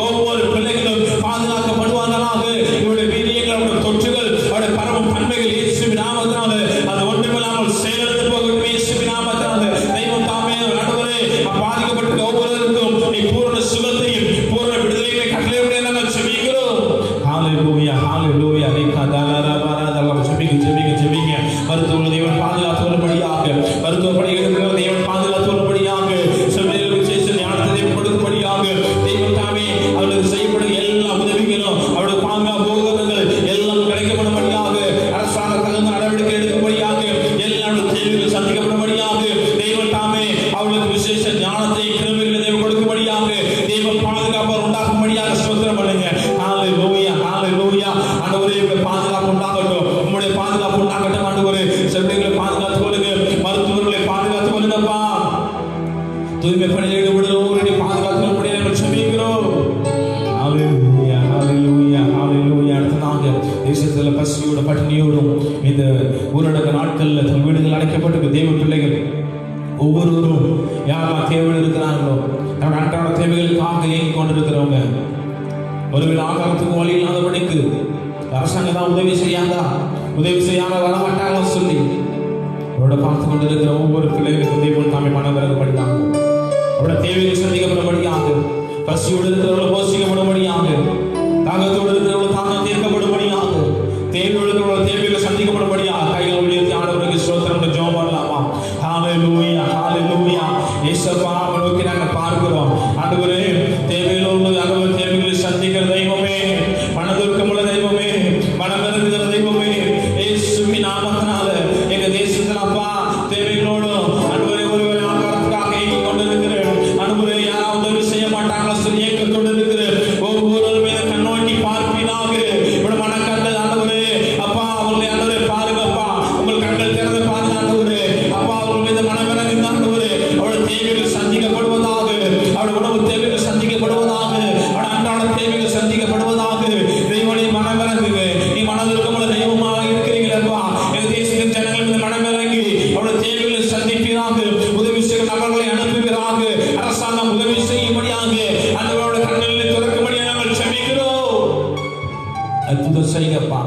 ஒவ்வொரு பிள்ளைகளும் பாதுகாக்கப்படுவார்களாக. இவருடைய வீரியங்கள், அவருடைய தொற்றுகள், அவருடைய பரவும் தன்மைகள் இயேசுவின் நாமத்தினால அது ஒன்றுமில்லாமல் செயலிழந்து போகட்டும். இயேசுவின் நாமத்தினால தெய்வம் தாமே ஆண்டவரே பாதிக்கப்பட்ட ஒவ்வொருவருக்கும் நீ பூரண சுகத்தையும் பூரண விடுதலையை கட்டளையின்படியே நாங்கள் ஜெபிக்கிறோம். ஹல்லேலூயா, ஹல்லேலூயா. ஜெபிங்க. மருத்துவ தேவன் பாதுகாத்து வரும்படியாக, மருத்துவ பணிகளுக்கு தேவன் பாதுகாத்து வரும்படியாக, செவிலியர்களுக்கு விசேஷ ஞானத்தை தேவன் கொடுக்கும்படியாக, தெய்வம் தாமே அவர்களுக்கு செய்யப்படும் எல்லா உதவிகளும், அவருடைய பாதுகாப்பு உபகரணங்கள் எல்லாம் கிடைக்கப்படும்படியாக, அரசாங்க தகுந்த நடவடிக்கை எடுக்கும்படியாக, எல்லா தேவைகள் சந்திக்கப்படும்படியாக, தெய்வம் தாமே அவர்களுக்கு விசேஷ ஞானத்தை கிருபைகளை தேவன் கொடுக்கும்படியாக, தெய்வம் பாதுகாப்பு உண்டாக்கும்படியாக ஸ்தோத்திரம் பண்ணுங்க. ஹல்லேலூயா, ஹல்லேலூயா. ஆண்டவரே, பாதுகாப்பு உண்டாகட்டும், உம்முடைய பாதுகாப்பு உண்டாகட்டும். ஆண்டவரே, செவிலியர்களை பாதுகாத்துக் கொள்ளுங்க, மருத்துவர்களை பாதுகாத்துக் கொள்ளுங்கப்பா. தூய்மை பணியில் ஈடுபடுகிற ஒவ்வொருவரை பாதுகாத்துக் கொள்ளும்படி நாங்கள் ஜெபிக்கிறோம். ஹல்லேலூயா, ஹல்லேலூயா, ஹல்லேலூயா. அடுத்ததாக தேசத்தில் பசியோடும் பட்டினியோடும் இந்த ஊரடங்கு நாட்கள்ல தன் வீடுகள் அடைக்கப்பட்டு தேவ பிள்ளைகள் ஒவ்வொருவரும் யாரெல்லாம் தேவைகள் இருக்கிறாங்களோ, தன்னுடைய அன்றாட தேவைகளுக்காக இயங்கிக் கொண்டிருக்கிறவங்க, ஒருவேளை ஆகாரத்துக்கு வழி இல்லாதபடிக்கு அரசாங்கம் தான் உதவி செய்யாம வர மாட்டாங்கன்னு சொல்லி அவரோட பார்த்து கொண்டு இருக்கிற ஒவ்வொரு பிள்ளைகளுக்கும் தெய்வம் தாமே மன விலகுபடியாக, அவரோட தேவைகள் சந்திக்கப்படும்படியாக, பசியோடு இருக்கிறவர்கள் போஷிக்கப்படும்படியாக, தாகத்தோடு இருக்கிறவர்கள் தாகம் தீர்க்கப்படும்படியாக, தேவையோடு இருக்கிறவர்கள் தேவைகளை சந்திக்கப்படும்படியாக கைகள் உயர்த்தி ஆண்டவருக்கு ஸ்தோத்திரம் ஜெபம் பண்ணலாமா? ஹல்லேலூயா, ஹல்லேலூயா. இயேசுவா நோக்கி நாங்கள் பார்க்கிறோம். ஆண்டவரே, தேவைகளோடு ஆண்டவர் தேவைகளை சந்திக்கிற தெய்வமே, மனதுருக்கமுள்ள தெய்வமே, மனம் இருக்கிற தெய்வமே, இயேசுவின் நாமத்தினால எங்க தேசத்தில் அப்பா தேவைகளோடு ஆண்டவரே ஒருவரை ஆகாரத்துக்காக ஏங்கிக் கொண்டிருக்கிறேன். ஆண்டவரே, யாராவது உதவி செய்ய மாட்டாங்களோ சொல்லி ஏக்கத்தோடு இருக்கிறேன். ஒவ்வொரு மீது கண்ணோக்கி பார்ப்பீனாக. இவட மனக்கண்கள் ஆண்டவரே அப்பா அவர்களை ஆண்டவரே பாருங்கப்பா, உங்கள் கண்கள் திறந்து பாருங்க ஆண்டவரே அப்பா, அவர்கள் மீது மனமிறங்கி ஆண்டவரே அவருடைய தேவைகள் சந்திக்கப்படுவதாக, அவருடைய உணவு தேவைகள் சந்திக்கப்படுவதாக, அவருடைய அன்றாட தேவைகள் சந்திக்கப்படுவதாக. தெய்வனை மனமிறங்குங்க. நீ மனதிற்குள்ள தெய்வமாக இருக்கிறீங்களப்பா. எங்க தேசத்தின் ஜனங்கள் மீது மனமிறங்கி அவருடைய தேவைகளை சந்திப்பீராக. உதவி செய்ய நபர்களை அனுப்புவீராக. அரசாங்கம் உதவி செய்யும்படியாக ஆண்டவரோட கண்களில் திறக்கும்படியாக நாங்கள் செபிக்கிறோம். அற்புதம் செய்யப்பா,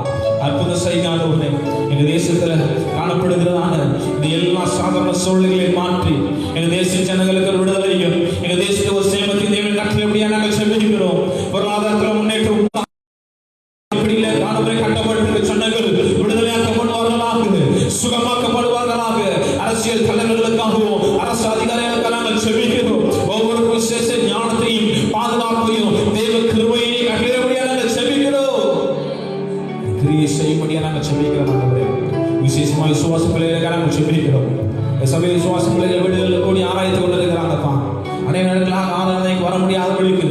அற்புதம் செய்ய ஆண்டவரே. எங்க தேசத்துல காணப்படுகிறதான இந்த எல்லா சாதாரண சூழ்நிலைகளை மாற்றி எங்க தேச ஜனங்களுக்கு விடுதலையும் எங்க தேசத்துக்கு ஒரு சேமத்தையும் தேவன் கட்டளைப்படியா நாங்கள் செபிக்கிறோம். பொருளாதாரத்தில் முன்னேற்றம் கட்டப்பட்டு சொன்னங்கள் விடுதலையாக்கப்படுவார்களாக, சுகமாக்கப்படுவார்களாக. அரசியல் தலைவர்களுக்காகவும் அரசு அதிகாரிகளுக்காக நாங்கள் செபிக்கிறோம். ஒவ்வொரு விசேஷ ஞானத்தையும் பாதுகாப்பையும் தேவ கிருபையை கட்டளைப்படியா நாங்கள் செபிக்கிறோம். கிரியை செய்யும்படியா நாங்கள் செபிக்கிறோம். விசேஷமாக விசுவாச பிள்ளைகளுக்காக நாங்கள் செபிக்கிறோம். சபை விசுவாச பிள்ளைகள் வீடுகளில் கூடி ஆராய்த்து கொண்டிருக்கிறாங்கப்பா. அநேக நேரங்களாக ஆராதனைக்கு வர முடியாதபடிக்கு,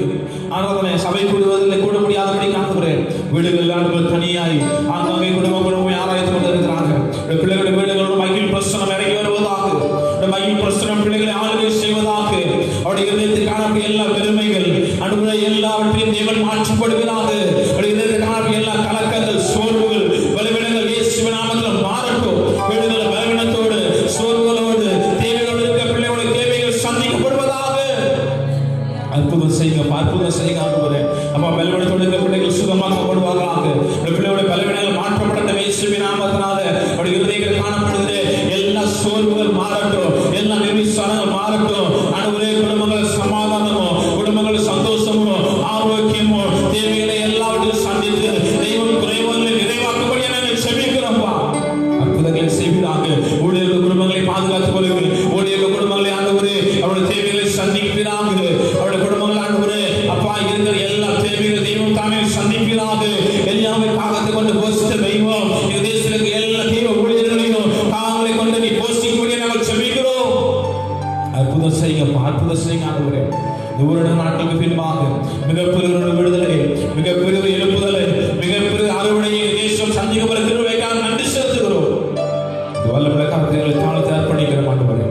ஆராதனை சபை கூடுவதில் கூட முடியாதபடி காண்கிறேன். வீடுகளில் ஆண்டுகள் தனியாய் ஆங்காங்கே குடும்பம் ஆராய்த்து கொண்டிருக்கிறாங்க. பிள்ளைகளுடைய வீடுகளோட மகிழ் பிரசனம் இறங்கி வருவதாக, மகிழ் பிரசனம் பிள்ளைகளை ஆளுகை செய்வதாக. அவருடைய இதயத்தில் காணக்கூடிய எல்லா பெருமைகள் அனுபவ எல்லாவற்றையும் தேவன் மாற்றப்படுகிறாக. அவருடைய இதயத்தில் காணக்கூடிய எல்லா கலக்கங்கள், சோர்வுகள், பலவீனங்கள் இயேசுவின் நாமத்தில் மாறட்டும். வீடுகள் பலவீனத்தோடு சோர்வுகளோடு தேவைகளோடு இருக்க பிள்ளைகளுடைய தேவைகள் சந்திக்கப்படுவதாக. அற்புதம் செய்யுங்க, அற்புதம் செய்யுங்க ஆண்டவரே. அப்பா பலவீனத்தோடு இருக்க பிள்ளைகள் சுகமாக்கப்படுவார்களாக. பிள்ளைகளுடைய பலவீனங்கள் மாற்றப்பட்ட இயேசுவின் நாமத்தினால அவருடைய இதயத்தில் காணப்படுகிற எல்லா சோர்வுகள் மாறட்டும், எல்லா நிர்விசாரங்கள் மாறட்டும். ஆண்டவரே, குடும்பங்கள் சமாதானமோ, குடும்பங்கள் சந்தோஷமோ, ஆரோக்கியமோ, தேவைகளை எல்லாவற்றையும் சந்தித்து தெய்வம் குறைவுகளை நிறைவாக்கும்படி நாங்கள் செபிக்கிறோம்ப்பா. அற்புதங்களை செய்வீராக. ஊழியர்கள் குடும்பங்களை பாதுகாத்துக் கொள்ளுங்கள். ஊழியர்கள் குடும்பங்களை ஆண்டவரே அவருடைய தேவைகளை சந்திப்பீராக. அவருடைய குடும்பங்கள் ஆண்டவரே அப்பா இருக்கிற எல்லா தேவைகளை தெய்வம் தாமே சந்திப்பீராக. எல்லாமே காகத்தை கொண்டு போஷித்த தெய்வம் இந்த தேசத்திற்கு எல்லா தெய்வ ஊழியர்களையும் தாங்களை கொண்டு நீ போஷிக்கக்கூடிய நாங்கள் செபிக்கிறோம். அற்புதம் செய்யுங்க, அற்புதம் செய்யுங்க ஆண்டவரே. நூறு நாட்களுக்கு பின்பாக மிகப்பெரிய விடுதலை, மிகப்பெரிய எழுப்புதலை, மிகப்பெரிய அறுவடையை தேசம் சந்திக்கப்படுகிற கிருபைக்காக நன்றி செலுத்துகிறோம். வல்ல பிரகாரத்தை தாளத்தை அர்ப்பணிக்கிறோம் ஆண்டவரே.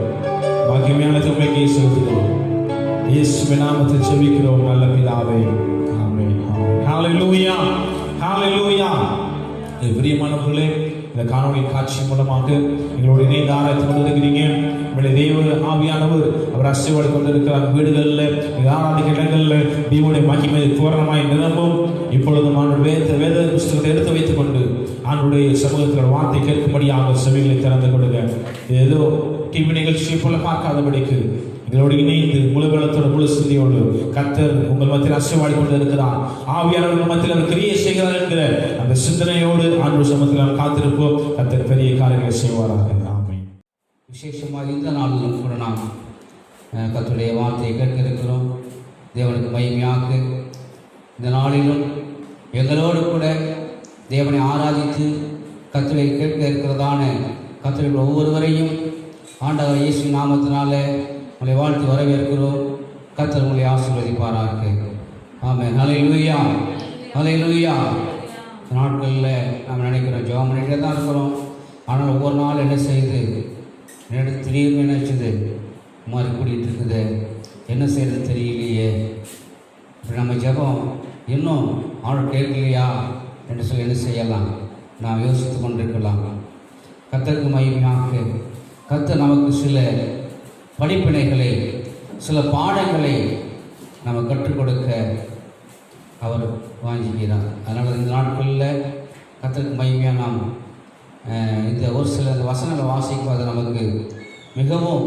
மகிமையான உம்மைக்கு செலுத்துகிறோம். இயேசுவின் நாமத்தில் ஜெபிக்கிறோம் நல்ல பிதாவே, ஆமென், ஆமென். ஹல்லேலூயா, ஹல்லேலூயா. பிரியமானவர்களே, இந்த காணொளி காட்சி மூலமாக எங்களோட இணைந்து ஆராய்ச்சி கொண்டிருக்கிறீங்க. உங்களுடைய தேவ ஆவியானவர் அவர் அசைவாடி கொண்டிருக்கிறார். வீடுகளில் ஆராதிக்க இடங்களில் தேவனுடைய மகிமை பூரணமாய் நிரம்பும். இப்பொழுது வேத புஸ்தகத்தை எடுத்து வைத்துக் கொண்டு ஆண்டுடைய சமூகத்தில் வார்த்தை கேட்கும்படியாக செவிகளை திறந்து கொடுங்க. ஏதோ டிவி நிகழ்ச்சியை போல பார்க்காதபடிக்கு எங்களோடு இணைந்து முழு பலத்தோடு முழு சிந்தையோடு கர்த்தர் உங்கள் மத்தியில் அசைவாடி கொண்டு இருக்கிறார். ஆவியானவர்கள் மத்தியில் அவர் கிரியை செய்கிறார் என்கிற அந்த சிந்தனையோடு ஆண்டு சமூகத்தில் நாம் காத்திருப்போம். கர்த்தர் பெரிய காரியங்களை செய்வாராக. ஆமென். விசேஷமாக இந்த நாளிலும் கூட நாம் கர்த்தருடைய வார்த்தையை கேட்க இருக்கிறோம். தேவனுக்கு மகிமையாக இந்த நாளிலும் எங்களோடு கூட தேவனை ஆராதித்து கர்த்தரை கேட்க இருக்கிறதான கர்த்தர்கள் ஒவ்வொருவரையும் ஆண்டவர் இயேசு நாமத்தினால உங்களை வாழ்த்து வரவேற்கிறோம். கர்த்தர் உங்களை ஆசீர்வதிப்பாராக. ஆமென். ஹல்லேலூயா, ஹல்லேலூயா. நாட்களில் நாம் நினைக்கிறோம், ஜெபம் பண்ணிகிட்டே தான் இருக்கிறோம். ஆனால் ஒவ்வொரு நாள் என்ன செய்யுது, திடீர்னு நினைச்சது மாதிரி கூட்டிகிட்டு இருக்குது, என்ன செய்கிறது தெரியலையே, இப்படி நம்ம ஜெபம் இன்னும் ஆள் கேட்கலையா என்று சொல்லி என்ன செய்யலாம், நாம் யோசித்து கொண்டிருக்கலாம். கர்த்தருக்கு மகிமையாக கர்த்தர் நமக்கு சில படிப்பினைகளை, சில பாடங்களை நம்ம கற்றுக் கொடுக்க அவர் வாஞ்சிக்கிறார். அதனால் இந்த நாட்களில் கர்த்தருக்கு மகிமையாக நாம் இந்த ஒரு சில இந்த வசனங்களை வாசிக்கும் அது நமக்கு மிகவும்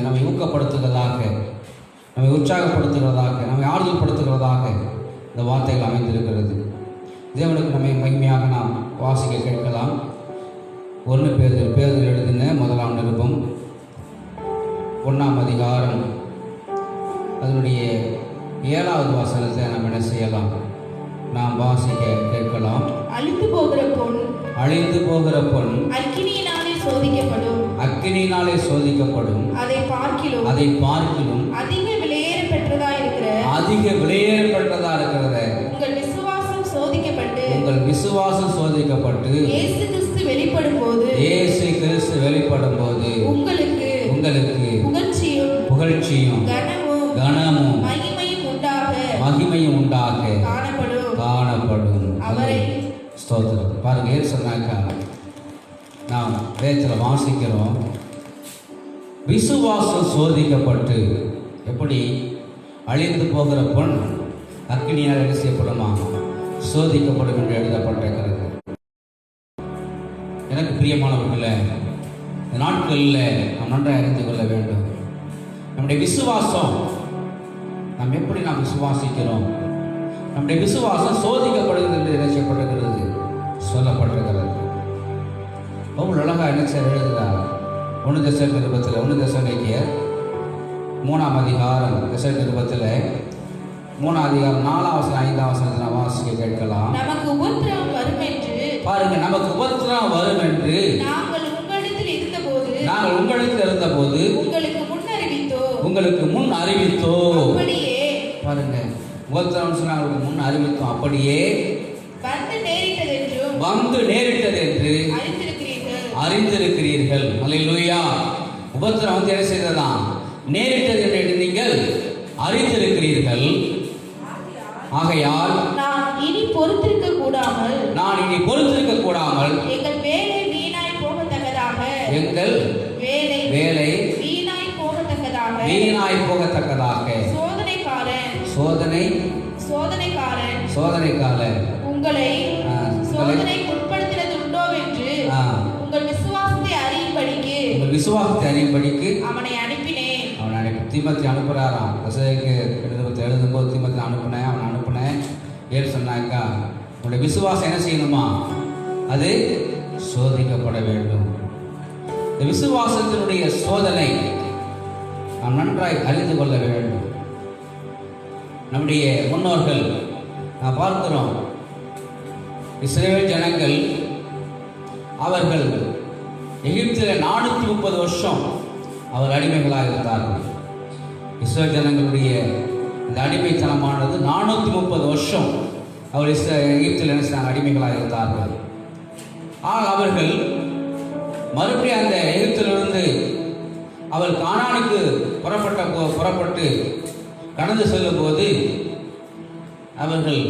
நம்மை ஊக்கப்படுத்துகிறதாக, நம்மை உற்சாகப்படுத்துகிறதாக, நம்மை ஆறுதல் படுத்துகிறதாக இந்த வார்த்தைகள் அமைந்திருக்கிறது. தேவனுக்கு நம்மை மகிமையாக நாம் வாசிக்க கேட்கலாம். 1 பேதுரு எழுதின 1ஆம் நிருபம் 1ஆம் அதிகாரம் அதனுடைய 7வது வசனத்தை நாம் என்ன செய்யலாம், நாம் வாசிக்க கேட்கலாம். அழிந்து போகிற பொன் அக்கினியினாலே சோதிக்கப்படும். அதை பார்க்கிலும் அதிக விலையேற பெற்றதா இருக்கிற உங்கள் விசுவாசம் சோதிக்கப்பட்டு இயேசு கிறிஸ்து வெளிப்படும் போது உங்களுக்கு புகழ்ச்சியும் கனமும் மகிமையும் உண்டாக காணப்படும். ஸ்தோத்திரம். பாருங்க, ஏன் சொன்னாக்கா நாம் வேதத்தில் வாசிக்கிறோம், விசுவாசம் சோதிக்கப்பட்டு எப்படி அழிந்து போகிற பொன் அக்கினியால் என்ன செய்யப்படுமா, சோதிக்கப்படும் என்று எழுதப்பட்டிருக்கிறது. எனக்கு பிரியமானவர்களே, இந்த நாட்களில் நாம் நன்றாக அறிந்து கொள்ள வேண்டும். நம்முடைய விசுவாசம், நாம் எப்படி நாம் விசுவாசிக்கிறோம், நம்முடைய விசுவாசம் சோதிக்கப்படுகிறது என்று நினைச்சப்பட்டிருக்கிறது, சொல்லப்பட்டிருக்கிறது. பவுல் அழகாக என்ன செய்ய எழுதுகிறார். 1 தெசலோனிக்கேயர் 3ஆம் அதிகாரம் 3ஆம் அதிகாரம் 4ஆம் வசனம் 5ஆம் வசனத்தை வாசிக்க கேட்கலாம். நமக்கு உபத்திரவம் வரும் என்று பாருங்க, நமக்கு உபத்திரவம் வரும் என்று நாங்கள் உங்களிடத்தில் இருந்தபோது உங்களுக்கு முன் அறிவித்தோ. பாருங்க, உபத்திரவம் சொன்னாங்க, முன் அறிவித்தோம். அப்படியே வந்து நேரிட்டது என்று அறிந்திருக்கிறீர்கள். அல்லேலூயா. உபத்திரவம் வந்து என்ன செய்ததான், நேரிட்டது என்று நீங்கள் அறிந்திருக்கிறீர்கள். ஆகையால் நான் இனி பொறுத்திருக்க கூடாமல் எங்கள் வேலை வீணாய் போகத்தக்கதாக சோதனைக்காரன் உங்களை உட்படுத்தினதுண்டோ என்று உங்கள் விசுவாசத்தை அறியும்படிக்கு அவனை அனுப்பினேன். தீமோத்தி அனுப்புறாராம். எழுதும்போது தீமோத்தி அனுப்புனேன். ஏன்னு சொன்னாக்கா, உங்களுடைய விசுவாசம் என்ன செய்யணுமா, அது சோதிக்கப்பட வேண்டும். இந்த விசுவாசத்தினுடைய சோதனை நாம் நன்றாய் அறிந்து கொள்ள வேண்டும். நம்முடைய முன்னோர்கள் நாம் பார்க்கிறோம், இஸ்ரவேல் ஜனங்கள் அவர்கள் எகிப்தில் 430 வருஷம் அவர் அடிமைகளாக இருந்தார்கள். இஸ்ரவேல் ஜனங்களுடைய இந்த அடிமைத்தனமானது 430 வருஷம் அவர் எகிப்தில் அடிமைகளாக இருந்தார்கள். ஆனால் அவர்கள் மறுபடியும் அந்த எகிப்திலிருந்து அவர் கானானுக்கு புறப்பட்டு கடந்து செல்லும் போது அவர்கள்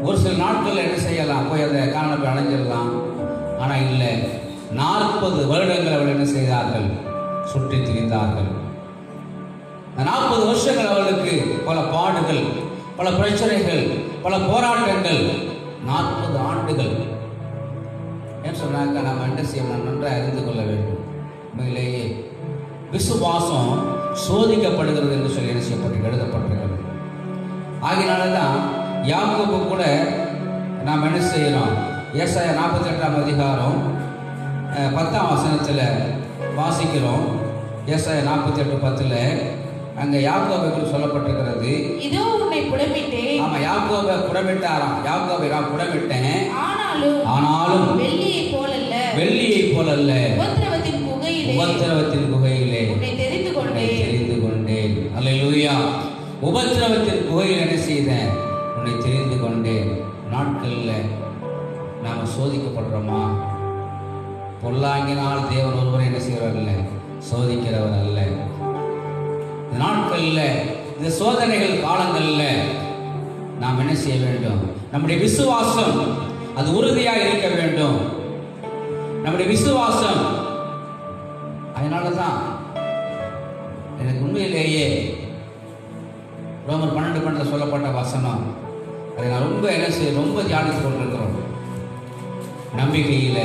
ஒரு சில நாட்களில் என்ன செய்யலாம், போய் அந்த கானானை போய் அடைஞ்சிடலாம். ஆனால் இல்லை, 40 வருடங்கள் அவர்கள் என்ன செய்தார்கள், சுற்றி திரிந்தார்கள். 40 வருஷங்கள் அவர்களுக்கு பல பாடுகள், பல பிரச்சனைகள், பல போராட்டங்கள், 40 ஆண்டுகள். ஏன்னு சொன்னாக்க நாம் என்ன செய்யணும், நன்றாக அறிந்து கொள்ள வேண்டும். உண்மையிலேயே விசுவாசம் சோதிக்கப்படுகிறது என்று சொல்லி என்ன செய்யப்பட்டு எழுதப்பட்டிருக்கிறது. ஆகினால்தான் யாக்கோபு கூட நாம் என்ன செய்யறோம், ஏசாயா 48ஆம் அதிகாரம் 10ஆம் வசனத்தில் வாசிக்கிறோம். ஏசாயா 48:10 அங்கே யாக்கோபுக்கு சொல்லப்பட்டிருக்கிறது, இதோ உன்னை புடமிட்டேன். ஆமா, யாக்கோபை புடமிட்டாராம். யாக்கோபை நான் புடமிட்டேன், ஆனாலும் வெள்ளியை போலல்ல உபத்திரவத்தின் குகையிலே உன்னை தெரிந்து கொண்டேன். அல்லேலூயா. உபத்திரவத்தின் குகையில் என்ன செய்தேன், உன்னை தெரிந்து கொண்டேன். நாட்களில் நாம் சோதிக்கப்படுறோமா? பொல்லாங்கினால் தேவன் ஒருவரை என்ன செய்கிறவர் இல்லை, சோதிக்கிறவர் அல்ல. இந்த நாட்களில், இந்த சோதனைகள் காலங்களில் நாம் என்ன செய்ய வேண்டும், நம்முடைய விசுவாசம் அது உறுதியாக இருக்க வேண்டும். நம்முடைய விசுவாசம், அதனால தான் எனக்கு உண்மையிலேயே ரோமர் 12:12 சொல்லப்பட்ட வசனம், அதை நான் ரொம்ப என்ன செய்ய ரொம்ப தியானித்து கொண்டிருக்கிறோம். நம்பிக்கையில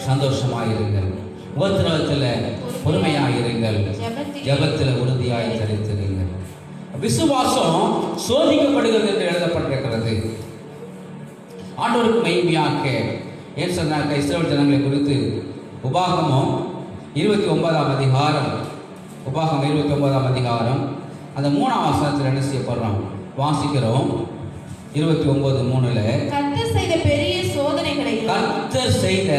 சந்தோஷமாயிருங்கள், உபத்திரவத்தில் பொறுமையாயிருங்கள், ஜெபத்தில் உறுதியாய் தரித்திருங்கள். விசுவாசம் சோதிக்கப்படுகிறது என்று எழுதப்பட்டிருக்கிறது. ஆண்டவருக்கு மகிமையாக்க ஏன் சொன்னாக்க இஸ்ரவேல் ஜனங்களை குறித்து உபாகமம் 29ஆம் அதிகாரம், உபாகமம் 29ஆம் அதிகாரம் அந்த 3ஆம் வசனத்தில் என்ன செய்யப்படுறோம் வாசிக்கிறோம். 29:3 கர்த்தர் செய்த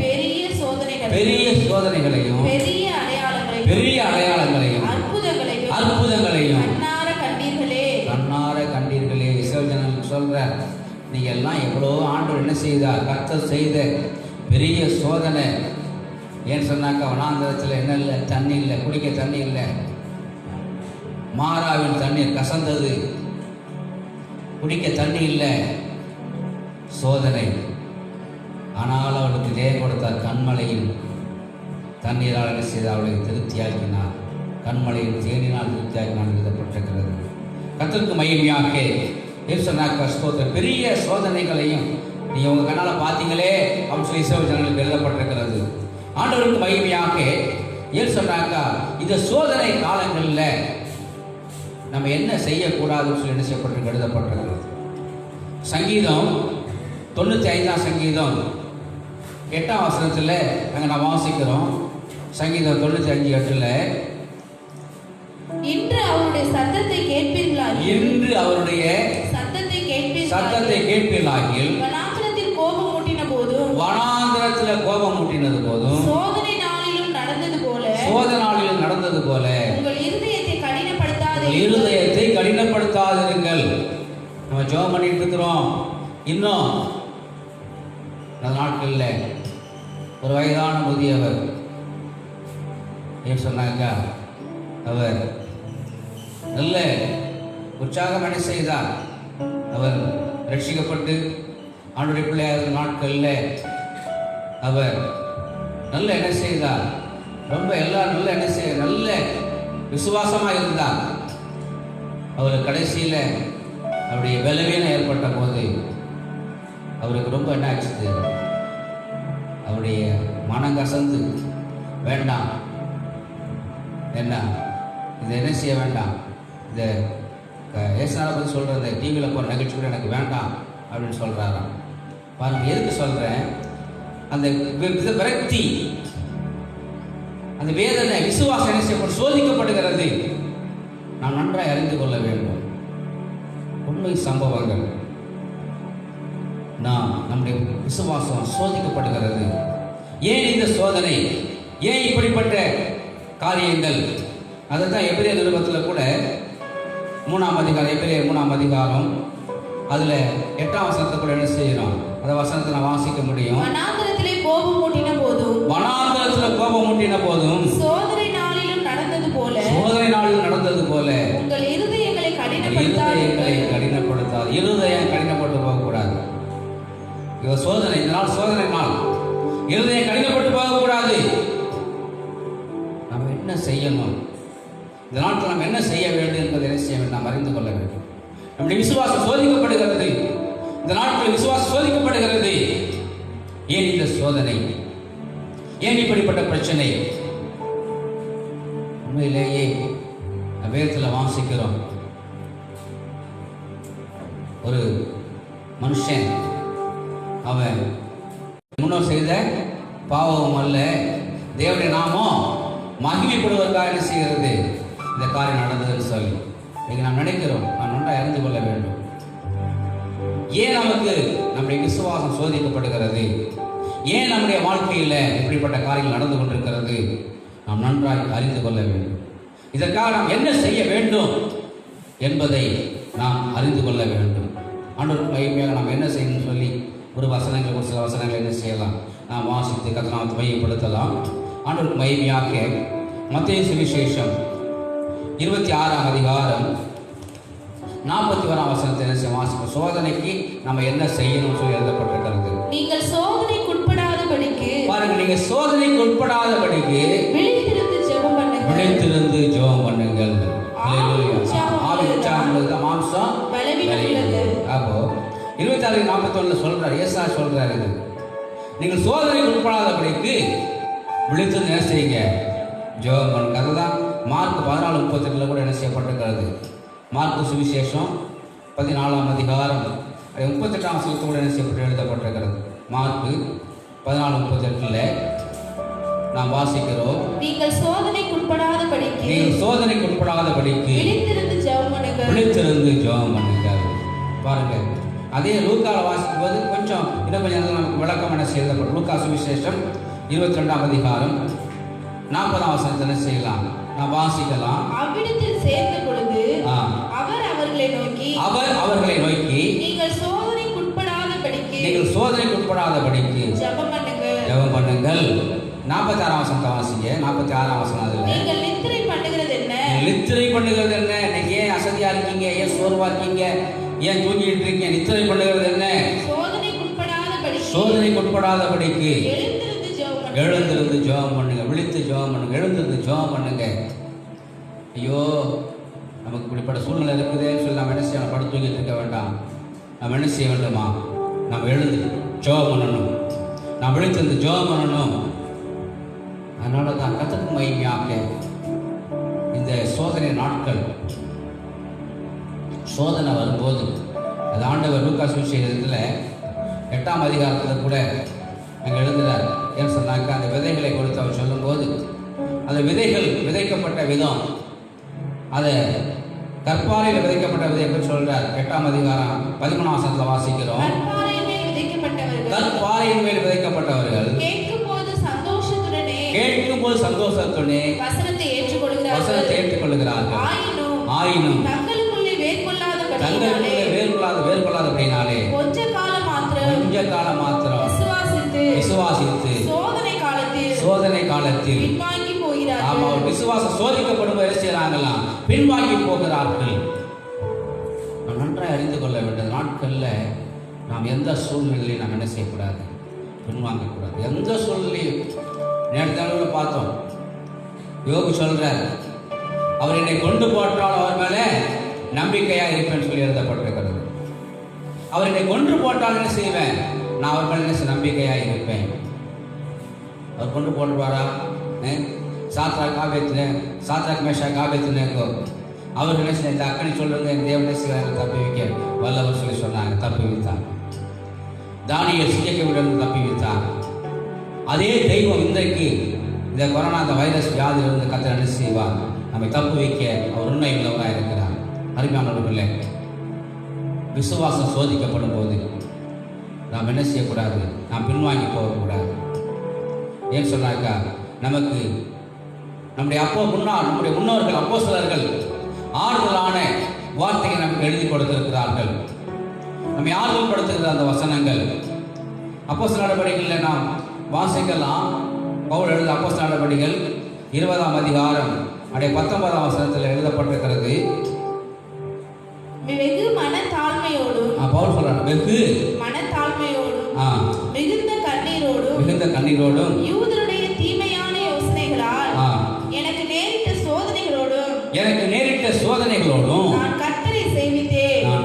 பெரிய சோதனைகளையும் பெரிய சோதனைகளையும் பெரிய அடையாளங்களையும் அற்புதங்களையும் கண்ணார கண்டீர்களே. இஸ்ரவேல் ஜனங்களுக்கு சொல்ற, நீங்க எல்லாம் எவ்வளோ ஆண்டவர் என்ன செய்தார், கர்த்தர் செய்த பெரிய சோதனை. ஏன்னு சொன்னாக்கா வனாந்தரத்தில் என்ன இல்லை, தண்ணி இல்லை, குடிக்க தண்ணி இல்லை, மாறாவின் தண்ணீர் கசந்தது, குடிக்க தண்ணி இல்லை, சோதனை. ஆனால் அவளுக்கு ஜெயம் கொடுத்தார். கண்மலையில் தண்ணீரால் என்ன செய்தார், அவளை திருப்தியாக்கினார். கண்மலையில் தேனினால் திருப்தியாக்கினார் எழுதப்பட்டிருக்கிறது. கர்த்தருக்கு மகிமையாக சொன்னாக்க ஸ்தோத்திரம். பெரிய சோதனைகளையும் நீங்கள் உங்கள் கண்ணால் பார்த்தீங்களே அப்படின்னு சொல்லி இஸ்ரவேல் ஜனங்களுக்கு எழுதப்பட்டிருக்கிறது. ஆண்டவருக்கு மகிமையாக ஏன் சொன்னாக்கா இந்த சோதனை காலங்களில் நம்ம என்ன செய்யக்கூடாதுன்னு சொல்லி என்ன செய்யப்பட்டு எழுதப்பட்டிருக்கிறது. சங்கீதம் 95ஆம் சங்கீதம் 8ஆம் வசனத்தில் நாங்கள் நான் வாசிக்கிறோம். சங்கீதம் 95:8 இன்று அவருடைய சத்தத்தை கேட்பீர்களாகில் வனாந்திரத்தில் கோபம் மூட்டினது போதும் சோதனை நாளிலும் நடந்தது போல உங்கள் இருதயத்தை கடினப்படுத்தாதிருங்கள். நம்ம ஜெபம் பண்ணிட்டு இருக்கிறோம். இன்னும் அந்த நாட்களில் ஒரு வயதான முதியவர் ஏன் சொன்னாங்க, அவர் நல்ல உற்சாகம் என்ன செய்தார். அவர் ரட்சிக்கப்பட்டு ஆண்டவருடைய பிள்ளையார் நாட்களில் அவர் நல்ல என்ன செய்தார், ரொம்ப எல்லாரும் நல்ல என்ன செய்ய நல்ல விசுவாசமாக இருந்தார். அவர் கடைசியில் அவருடைய பலவீனம் ஏற்பட்ட போது அவருக்கு ரொம்ப என்ன ஆச்சுது, அவருடைய மனம் கசந்து, வேண்டாம் என்ன இதை என்ன செய்ய வேண்டாம், இந்த ஏசுநாளை பற்றி சொல்கிற இந்த டிவியில் போகிற நிகழ்ச்சி கூட எனக்கு வேண்டாம் அப்படின்னு சொல்கிறாராம். பாருங்க, எதுக்கு சொல்கிறேன், அந்த விரக்தி, அந்த வேதனை, விசுவாசம் என்ன செய்யப்படும் சோதிக்கப்படுகிறது. நாம் நன்றாக அறிந்து கொள்ள வேண்டும். உண்மை சம்பவங்கள், நம்முடைய விசுவாசம் சோதிக்கப்படுகிறது. ஏன் இந்த சோதனை, ஏன் இப்படிப்பட்ட காரியங்கள்? அதை தான் எபிரேயர் நிருபத்தில் கூட 3ஆம் அதிகாரம், எபிரேயர் 3ஆம் அதிகாரம் அதில் 8ஆம் வசனத்தை கூட என்ன செய்யணும், அந்த வசனத்தை நான் வாசிக்க முடியும். வனாந்திரத்திலே கோபம் மூட்டின போதும் சோதனை நாளிலும் நடந்தது போல உங்கள் இருதயங்களை கடினப்படுத்தாது. இருதயம் கடினப்பட்டு போகக்கூடாது. இது சோதனை, இந்த நாள் சோதனை நாள். இருதயம் கடினப்பட்டு போகக்கூடாது. நம்ம என்ன செய்யணும், இந்த நாட்டில் நம்ம என்ன செய்ய வேண்டும் என்பதை என்ன செய்ய வேண்டும், நாம் அறிந்து கொள்ள வேண்டும். நம்முடைய விசுவாசம் சோதிக்கப்படுகிறது. இந்த நாட்களில் விசுவாசம் சோதிக்கப்படுகிறது. ஏன் இந்த சோதனை, ஏன் இப்படிப்பட்ட பிரச்சனை? உண்மையிலேயே வேதத்தில் வாசிக்கிறோம், ஒரு மனுஷன் அவன் முன்னோர் செய்த பாவம் அல்ல, தேவனுடைய நாமம் மகிமைப்படுவதற்காக என்ன செய்கிறது இந்த காரியம் நடந்ததுன்னு சொல்லி இன்னைக்கு நாம் நினைக்கிறோம். நாம் நன்றாக அறிந்து கொள்ள வேண்டும். ஏன் நமக்கு நம்முடைய விசுவாசம் சோதிக்கப்படுகிறது, ஏன் நம்முடைய வாழ்க்கையில் இப்படிப்பட்ட காரியங்கள் நடந்து கொண்டிருக்கிறது, நாம் நன்றாக அறிந்து கொள்ள வேண்டும். இதற்காக நாம் என்ன செய்ய வேண்டும் என்பதை நாம் அறிந்து கொள்ள வேண்டும். ஆண்டவருக்கு மகிமையாக நாம் என்ன செய்யணும்னு சொல்லி ஒரு சில வசனங்கள் என்ன செய்யலாம், நாம் வாசித்து கர்த்தரை மையப்படுத்தலாம். ஆண்டவருக்கு மகிமையாக மத்தேயு சுவிசேஷம் 26ஆம் அதிகாரம் 41ஆம் வசனத்தை என்ன செய்ய வாசிப்போம். சோதனைக்கு நம்ம என்ன செய்யணும்னு சொல்லி எழுதப்பட்டிருக்கிறது. நீங்கள் சோதனைக்கு உட்படாதபடிக்கு, பாருங்க, நீங்க சோதனைக்கு உட்படாதபடிக்கு விழித்திருந்து ஜெபம் பண்ணுங்கள். மாம்சம் பலவீனம். அப்போ 26:41 சொல்றாரு, ஏசா சொல்றாரு, இது நீங்கள் சோதனைக்கு உட்படாதபடிக்கு விழித்து என்ன செய்யுங்க, ஜெபம் பண்ணுங்க. அதுதான் மார்க் 14:38 கூட என்ன செய்யப்பட்டிருக்கிறது. மார்க் சுவிசேஷம் 14ஆம் அதிகாரம் 38ஆம் வசனத்தோடு கூட என்ன செய்யப்பட்டு எழுதப்பட்டிருக்கிறது. மார்க் 14:38 நாம் வாசிக்கிறோம், நீங்கள் சோதனைக்கு உட்படாதபடிக்கு விழித்திருந்து ஜெபம் பண்ணுங்க. பாருங்க, அதே லூக்கால வாசிக்கும் போது இன்னும் கொஞ்சம் நமக்கு விளக்கம் என்ன செய்யப்படும். லூக்கா சுவிசேஷம் 22ஆம் அதிகாரம் 40ஆம் வசனத்தை என்ன செய்யலாம், நாம் வாசிக்கலாம். அவ்விடத்தில் சேர்ந்த பொழுது அவர் அவர்களை நோக்கி நீங்கள் சோதனைக்கு உட்படாதபடிக்கு ஜெபம் பண்ணுங்கள். 46ஆம் வசனத்தை வாசிங்க. 46ஆம் வசனம், அதுல நீங்கள் நித்திரை பண்ணுகிறது என்ன? இன்னைக்கு ஏன் அசதியா இருக்கீங்க? ஏன் சோர்வா இருக்கீங்க? ஏன் தூங்கிட்டு இருக்கீங்க? நித்திரை பண்ணுகிறது என்ன? சோதனைக்கு உட்படாதபடிக்கு எழுந்திருந்து ஜெபம் பண்ணுங்க, விழித்து ஜெபம் பண்ணுங்க, எழுந்திருந்து ஜெபம் பண்ணுங்க. ஐயோ, நமக்கு இப்படிப்பட்ட சூழ்நிலை இருக்குதுன்னு சொல்லி நம்ம என்ன செய்யணும்? படுத்து தூங்கிட்டு இருக்க வேண்டாம். நம்ம என்ன செய்ய வேண்டுமா? நம்ம எழுந்து ஜெபம் பண்ணணும், நாம் விழித்திருந்து ஜெபம் பண்ணணும். அதனால தான் கர்த்தருக்கு மகிமையாக இந்த சோதனை நாட்கள், சோதனை வரும்போது அது ஆண்டவர் லூக்கா சுவிசேஷத்தில் 8ஆம் அதிகாரத்தில் கூட அங்கே எழுதுகிறார். ஏன்னு சொன்னாக்க, அந்த விதைகளை கொடுத்து அவர் சொல்லும்போது அந்த விதைகள் விதைக்கப்பட்ட விதம், அதை கற்பாறையில் விதைக்கப்பட்ட விதை எப்படி சொல்றார். 8ஆம் அதிகாரம் 13ஆம் வசனத்தில் வாசிக்கிறோம். கற்பாறையின் மேல் விதைக்கப்பட்டவர்கள் கேட்கும் போது சந்தோஷத்துடனே வசனத்தை ஏற்றுக்கொள்கிறார்கள். ஆயினும் தங்களுக்குள்ளே வேர்கொள்ளாதபடினாலே கொஞ்ச காலம் மாத்திரம் விசுவாசித்து சோதனை காலத்தில் விசுவாசம் சோதிக்கப்படும் செய்யறாங்களாம், பின்வாங்கி போகிறார்கள். நாம் நன்றாக அறிந்து கொள்ள வேண்டிய நாட்களில் நாம் எந்த சூழ்நிலையும் நாம் என்ன செய்யக்கூடாது, பின்வாங்கக்கூடாது. எந்த சூழ்நிலையும் நேரத்தை பார்த்தோம். யோகு சொல்றார், அவர் என்னை கொண்டு போட்டால் அவர் மேல நம்பிக்கையா இருப்பேன்னு சொல்லி எழுதப்பட்டிருக்கிறது. அவர் என்னை கொன்று போட்டால் என்ன செய்வேன், நான் அவர் மேல என்ன நம்பிக்கையா இருப்பேன். அவர் கொண்டு போட்டுவாரா? சாத்ராக் மேஷாக் ஆபேத்நேகோ அவர் என்ன செய்ய, இந்த அக்கனி சொல்றது என் தேவனை செய்வாங்க தப்பி வைக்க வல்லவர் சொல்லி சொன்னாங்க, தப்பி வைத்தார். தானியேல் சிங்கக்கவிலிருந்து தப்பி வைத்தார். அதே தெய்வம் இன்றைக்கு இந்த கொரோனா, அந்த வைரஸ் வியாதியிலிருந்து கர்த்தர் என்ன செய்வார், நம்மை தப்பு வைக்க அவர் உண்மை உள்ளவராக இருக்கிறார். அருமையானவர்களே, விசுவாசம் சோதிக்கப்படும் போது நாம் என்ன செய்யக்கூடாது, நாம் பின்வாங்கி போகக்கூடாது. ஏன் சொன்னாக்கா, நமக்கு நம்முடைய முன்னோர்கள் அப்போஸ்தலர்கள் ஆறுதலான வார்த்தையை நமக்கு எழுதி கொடுத்திருக்கிறார்கள். நம்மை ஆறுதல் படுத்துகிற அந்த வசனங்கள் அப்போஸ்தலர் நடவடிக்கைகளில் நாம் வாசிக்கலாம். பவுல் எழுத அப்போஸ்தலர் நடவடிக்கைகள் 20ஆம் அதிகாரம் 19ஆம் வசனத்தில் எழுதப்பட்டிருக்கிறது. வெகு மனத்தாழ்மையோடும் பவுல் சொல்றார், வெகு மனத்தாழ்மையோடும் மிகுந்த கண்ணீரோடும் யூதருடைய தீமையான யோசனைகளால் எனக்கு நேரிட்ட சோதனைகளோடும் நான்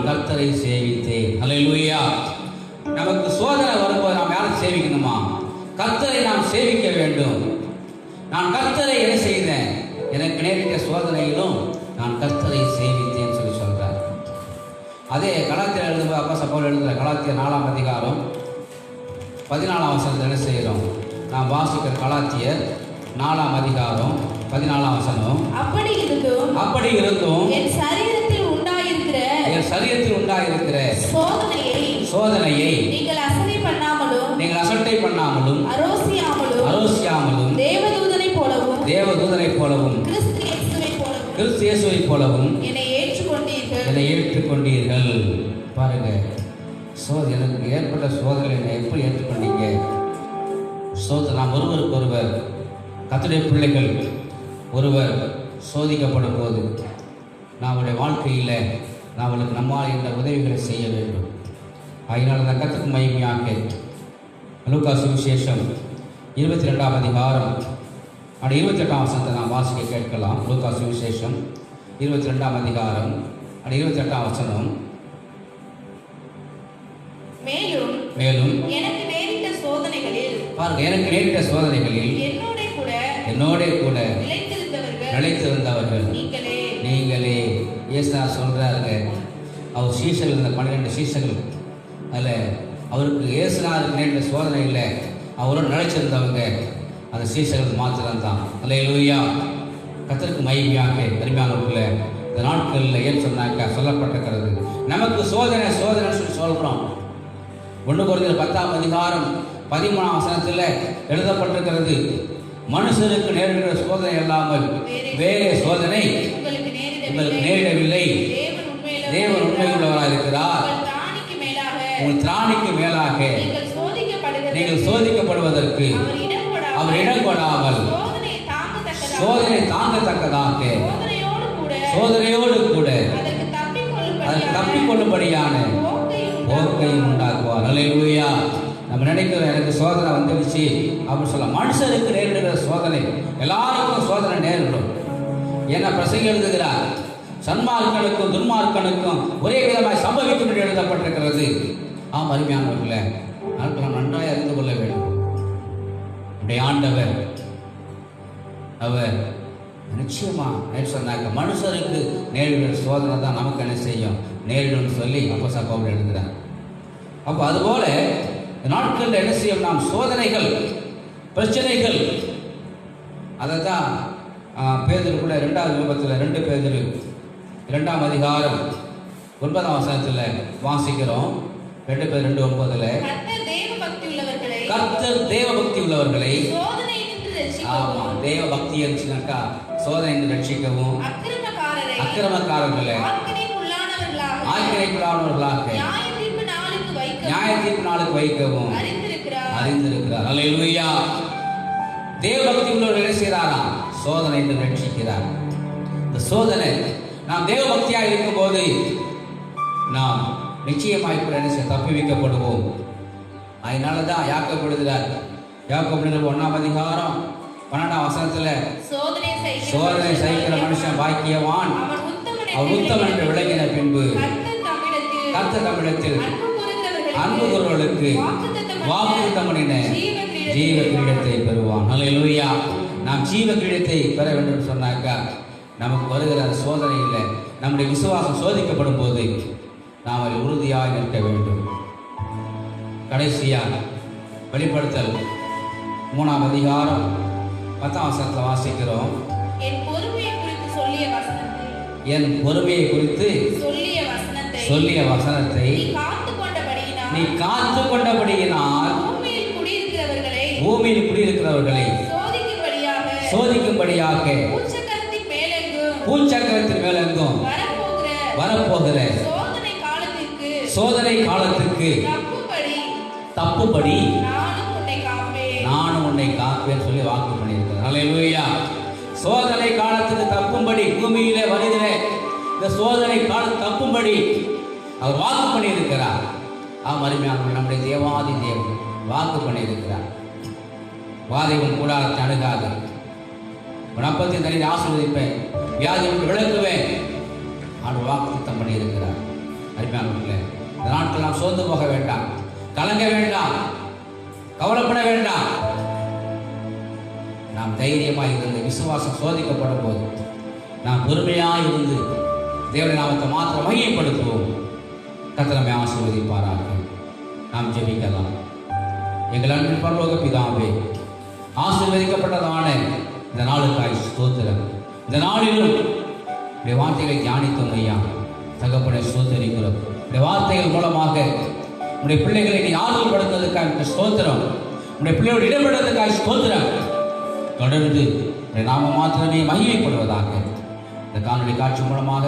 கர்த்தரை சேவித்தேன். அல்லேலூயா. நமக்கு சோதனை வரும்போது நாம் யாரை சேவிக்கணுமா? கர்த்தரை நாம் சேவிக்க வேண்டும். நான் கர்த்தரை என்ன செய்தேன், எனக்கு நேரிட்ட சோதனையிலும் நான் கர்த்தரை சேவித்தேன் சொல்லி சொல்றார். அதே கலாத்தியர் எழுதும்போது அப்போஸ்தலர் பவுல் எழுதுகிற கலாத்தியர் 4ஆம் அதிகாரம் 14ஆம் வசனத்தை என்ன செய்கிறோம், நாம் வாசிக்கிற கலாத்தியர் 4ஆம் அதிகாரம் 14ஆம் வசனம். அப்படி இருந்தும் என் சரீரத்தில் உண்டாயிருக்கிற சோதனையை நீங்கள் அசட்டை பண்ணாமலும் அரோசியாமலும் தேவதூதனை போலவும் கிறிஸ்து இயேசுவை போலவும் என்னை ஏற்றுக்கொண்டீர்கள். பாருங்க, எனக்கு ஏற்பட்ட சோதனை எப்படி ஏற்றுக்கொண்டீங்க? நாம் ஒருவருக்கொருவர் கர்த்தருடைய பிள்ளைகள் ஒருவர் சோதிக்கப்படும் போது நம்முடைய வாழ்க்கையில் நம்மளுக்கு நம்மால் இந்த உதவிகளை செய்ய வேண்டும். அதனால் அந்த கர்த்தருக்கு மகிமையாக லூக்கா சுவிசேஷம் 22ஆம் அதிகாரம் 28ஆம் வசனத்தை நாம் வாசிக்க கேட்கலாம். லூக்கா சுவிசேஷம் 22ஆம் அதிகாரம் 28ஆம் வசனம். மேலும் எனக்கு நேரிட்ட சோதனை சோதனைகளில் பாருங்க, எனக்கு நேரிட்ட சோதனைகளில் என்னோட கூட நிலைத்திருந்தவர்கள் நீங்களே. இயேசுநாதர் சொல்றாருங்க, அவர் சீஷர்கள், இந்த 12 சீஷர்கள், அதில் அவருக்கு இயேசுநாதருக்கு நேரிட்ட சோதனை இல்லை, அவரோடு நிலைச்சிருந்தவங்க அந்த சீஷர்கள் மாத்திரம்தான். அல்லேலூயா. கர்த்தருக்கு மகிமையாக அருமையானவர்களே, இந்த நாட்களில் ஏன் சொன்னாக்கா சொல்லப்பட்டிருக்கிறது, நமக்கு சோதனை சொல்லி சொல்கிறோம். 1 கொரிந்தியர் 10ஆம் அதிகாரம் 13ஆம் வசனத்தில் எழுதப்பட்டிருக்கிறது, மனுஷருக்கு நேரிடுகிற சோதனை இல்லாமல் வேறு சோதனை உங்களுக்கு நேரிடவில்லை. தேவன் உண்மையுள்ளவராக இருக்கிறார். உங்கள் திராணிக்கு மேலாக நீங்கள் சோதிக்கப்படுவதற்கு அவர் இடம் கொடாமல் சோதனை தாங்கத்தக்கதாக சோதனையோடு கூட அதற்கு தப்பிக்கொள்ளும்படியான போக்கையும் உண்டாக்குவார். அல்லேலூயா. நம்ம நினைக்கிறோம், எனக்கு சோதனை வந்துடுச்சு அப்படின்னு சொல்ல. மனுஷருக்கு நேரிடுகிற சோதனை, எல்லாருக்கும் சோதனை நேரிடும். என்ன பிரசங்கி எழுதுகிறார், சன்மார்க்கனுக்கும் துன்மார்க்கனுக்கும் ஒரே விதமாய் சம்பவிக்கும் என்று எழுதப்பட்டிருக்கிறது. ஆம் அருமையானவர்களே, நாம் நன்றாய் அறிந்து கொள்ள வேண்டும். நம்முடைய ஆண்டவர் அவர் நிச்சயமா சொன்னாக்க மனுஷருக்கு நேரிடுகிற சோதனை தான் நமக்கு என்ன செய்யும், நேரிடும் சொல்லி அப்போஸ்தலர் பவுல் எழுதுகிறார். அப்போ அதுபோல நாட்களில் என்ன செய்யும், நாம் சோதனைகள், பிரச்சனைகள், அதை தான் பேதுரு கூட 2வது நிருபத்தில் 2 பேதுரு 2ஆம் அதிகாரம் 9ஆம் வசனத்தில் வாசிக்கிறோம். 2 பேர் 2:9 கர்த்தர் தேவ பக்தி உள்ளவர்களை, ஆமா, தேவ பக்தி இருந்துச்சுனாக்கா சோதனை ரட்சிக்கவும், அக்கிரமக்காரர்களை ஆக்கினைக்குள்ளானவர்களாக நியாய தீர்ப்பு நாளுக்கு வைக்கவும் அறிந்திருக்கிறார். அல்லேலூயா. தேவ பக்தி உள்ளவர்கள் என்ன செய்கிறாராம், சோதனை என்று ரட்சிக்கிறார். இந்த சோதனை நாம் தேவ பக்தியாக இருக்கும் போது நாம் நிச்சயமாய் கூட என்ன செய்ய தப்பி வைக்கப்படுவோம். அதனால தான் யாக்கோபு எழுதுகிறார். யாக்கோபு 1ஆம் அதிகாரம் 12ஆம் வசனத்துல சோதனை சகிக்கிற மனுஷன் பாக்கியவான், அவர் உத்தமன் என்று விளங்கின பின்பு கர்த்தர் தம்மிடத்தில் அன்பு கூறுவர்களுக்கு வாக்குத்தத்தம் பண்ணின ஜீவ கிரீடத்தை பெறுவான். அல்லேலூயா. நாம் ஜீவ கிரீடத்தை பெற வேண்டும் சொன்னாக்கா நமக்கு வருகிற அந்த சோதனையில் நம்முடைய விசுவாசம் சோதிக்கப்படும் போது நாம் அதில் உறுதியாக நிற்க வேண்டும். கடைசியாக வெளிப்படுத்தல் 3ஆம் அதிகாரம் 10ஆம் வசனத்தில் வாசிக்கிறோம், என் பொறுமையை குறித்து சொல்லிய வசனத்தை நீ காத்து கொண்டபடியினால் பூமியில் குடியிருக்கிறவர்களை சோதிக்கும்படியாக பூச்சக்கரத்தின் மேலெங்கும் வரப்போகிற சோதனை காலத்துக்கு தப்புபடி நானும் உன்னை காப்பேன் சொல்லி வாக்கு பண்ணியிருக்கிறார். அல்லேலூயா. சோதனை காலத்துக்கு தப்பும்படி, பூமியிலே வருகிற இந்த சோதனை காலத்துக்கு தப்பும்படி அவர் வாக்கு பண்ணியிருக்கிறார். அருமையான நம்முடைய தேவாதி தேவன் வாக்கு பண்ணியிருக்கிறார். வாதையும் கூடாரத்தை அணுகாது, உன் அப்பத்தை தனி ஆசீர்வதிப்பேன், வியாதி விளக்குவேன் அவர் வாக்குத்தம் பண்ணியிருக்கிறார். அருமையானவர்களே, இந்த நாட்கள் நாம் சோர்ந்து போக வேண்டாம், கலங்க வேண்டாம், கவலைப்பட வேண்டாம். நாம் தைரியமாக இருந்து விசுவாசம் சோதிக்கப்படும் போது நாம் பொறுமையாக இருந்து தேவனுடைய நாமத்தை மாத்திரம் மையப்படுத்துவோம். கர்த்தர் நம்மை ஆசீர்வதிப்பாராக. நாம் ஜெபிக்கலாம். எங்கள் அன்பின் பரலோக பிதாவே, ஆசீர்வதிக்கப்பட்டதான இந்த நாளுக்காய் ஸ்தோத்திரம். இந்த நாளிலும் இந்த வார்த்தைகளை தியானித்தோம் ஐயா. தகப்பனை ஸ்தோத்திரிக்கிறோம். இந்த வார்த்தைகள் மூலமாக உடைய பிள்ளைகளை நீ ஆறுதல்படுத்துவதற்காக ஸ்தோத்திரம். உடைய பிள்ளையோடு இடம்பெறுவதற்காக ஸ்தோத்திரம். தொடர்ந்து நாம மாத்திரமே மகிமைப்படுவதாக இந்த காணொலி காட்சி மூலமாக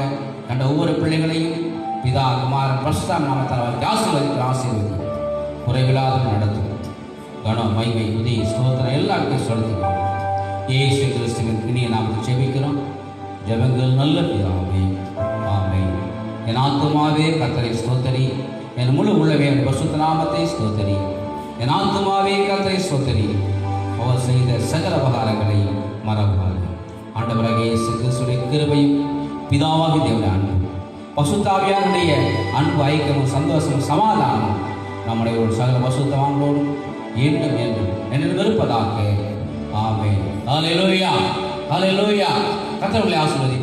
கண்ட ஒவ்வொரு பிள்ளைகளையும் பிதா குமாரன் பரிசுத்த நாமத்தால் ஆசீர்வதி குறைவில்லாத நடத்தும். கனம் மகிமை உதவி ஸ்தோத்திரம் எல்லாருக்கும் செலுத்துகிறோம். இயேசு கிறிஸ்துவின் இனிய நாமத்தை ஜெபிக்கிறோம். ஜெபங்கள் நல்ல பிதாவே, ஆமென். என் ஆத்துமாவே கர்த்தரை ஸ்தோத்திரி, என் முழு உள்ளவே என் பரிசுத்த நாமத்தை ஸ்தோத்திரி. என் ஆத்துமாவே கர்த்தரை ஸ்தோத்திரி, அவர் செய்த சகல உபகாரங்களை மறவாது. ஆண்டவராகிய இயேசு கிறிஸ்துவின் கிருபையும் பிதாவாகிய தேவனுடைய அன்பும் பரிசுத்த ஆவியாருடைய அன்பு, ஐக்கியமும், சந்தோஷமும், சமாதானமும் நம்முடைய ஒரு சகல பரிசுத்தவான்களோடும் என்றும் என்றும் என்று இருப்பதாக. ஆமென். ஹல்லேலூயா, ஹல்லேலூயா. கர்த்தர் உங்களை ஆசீர்வதிப்பார்.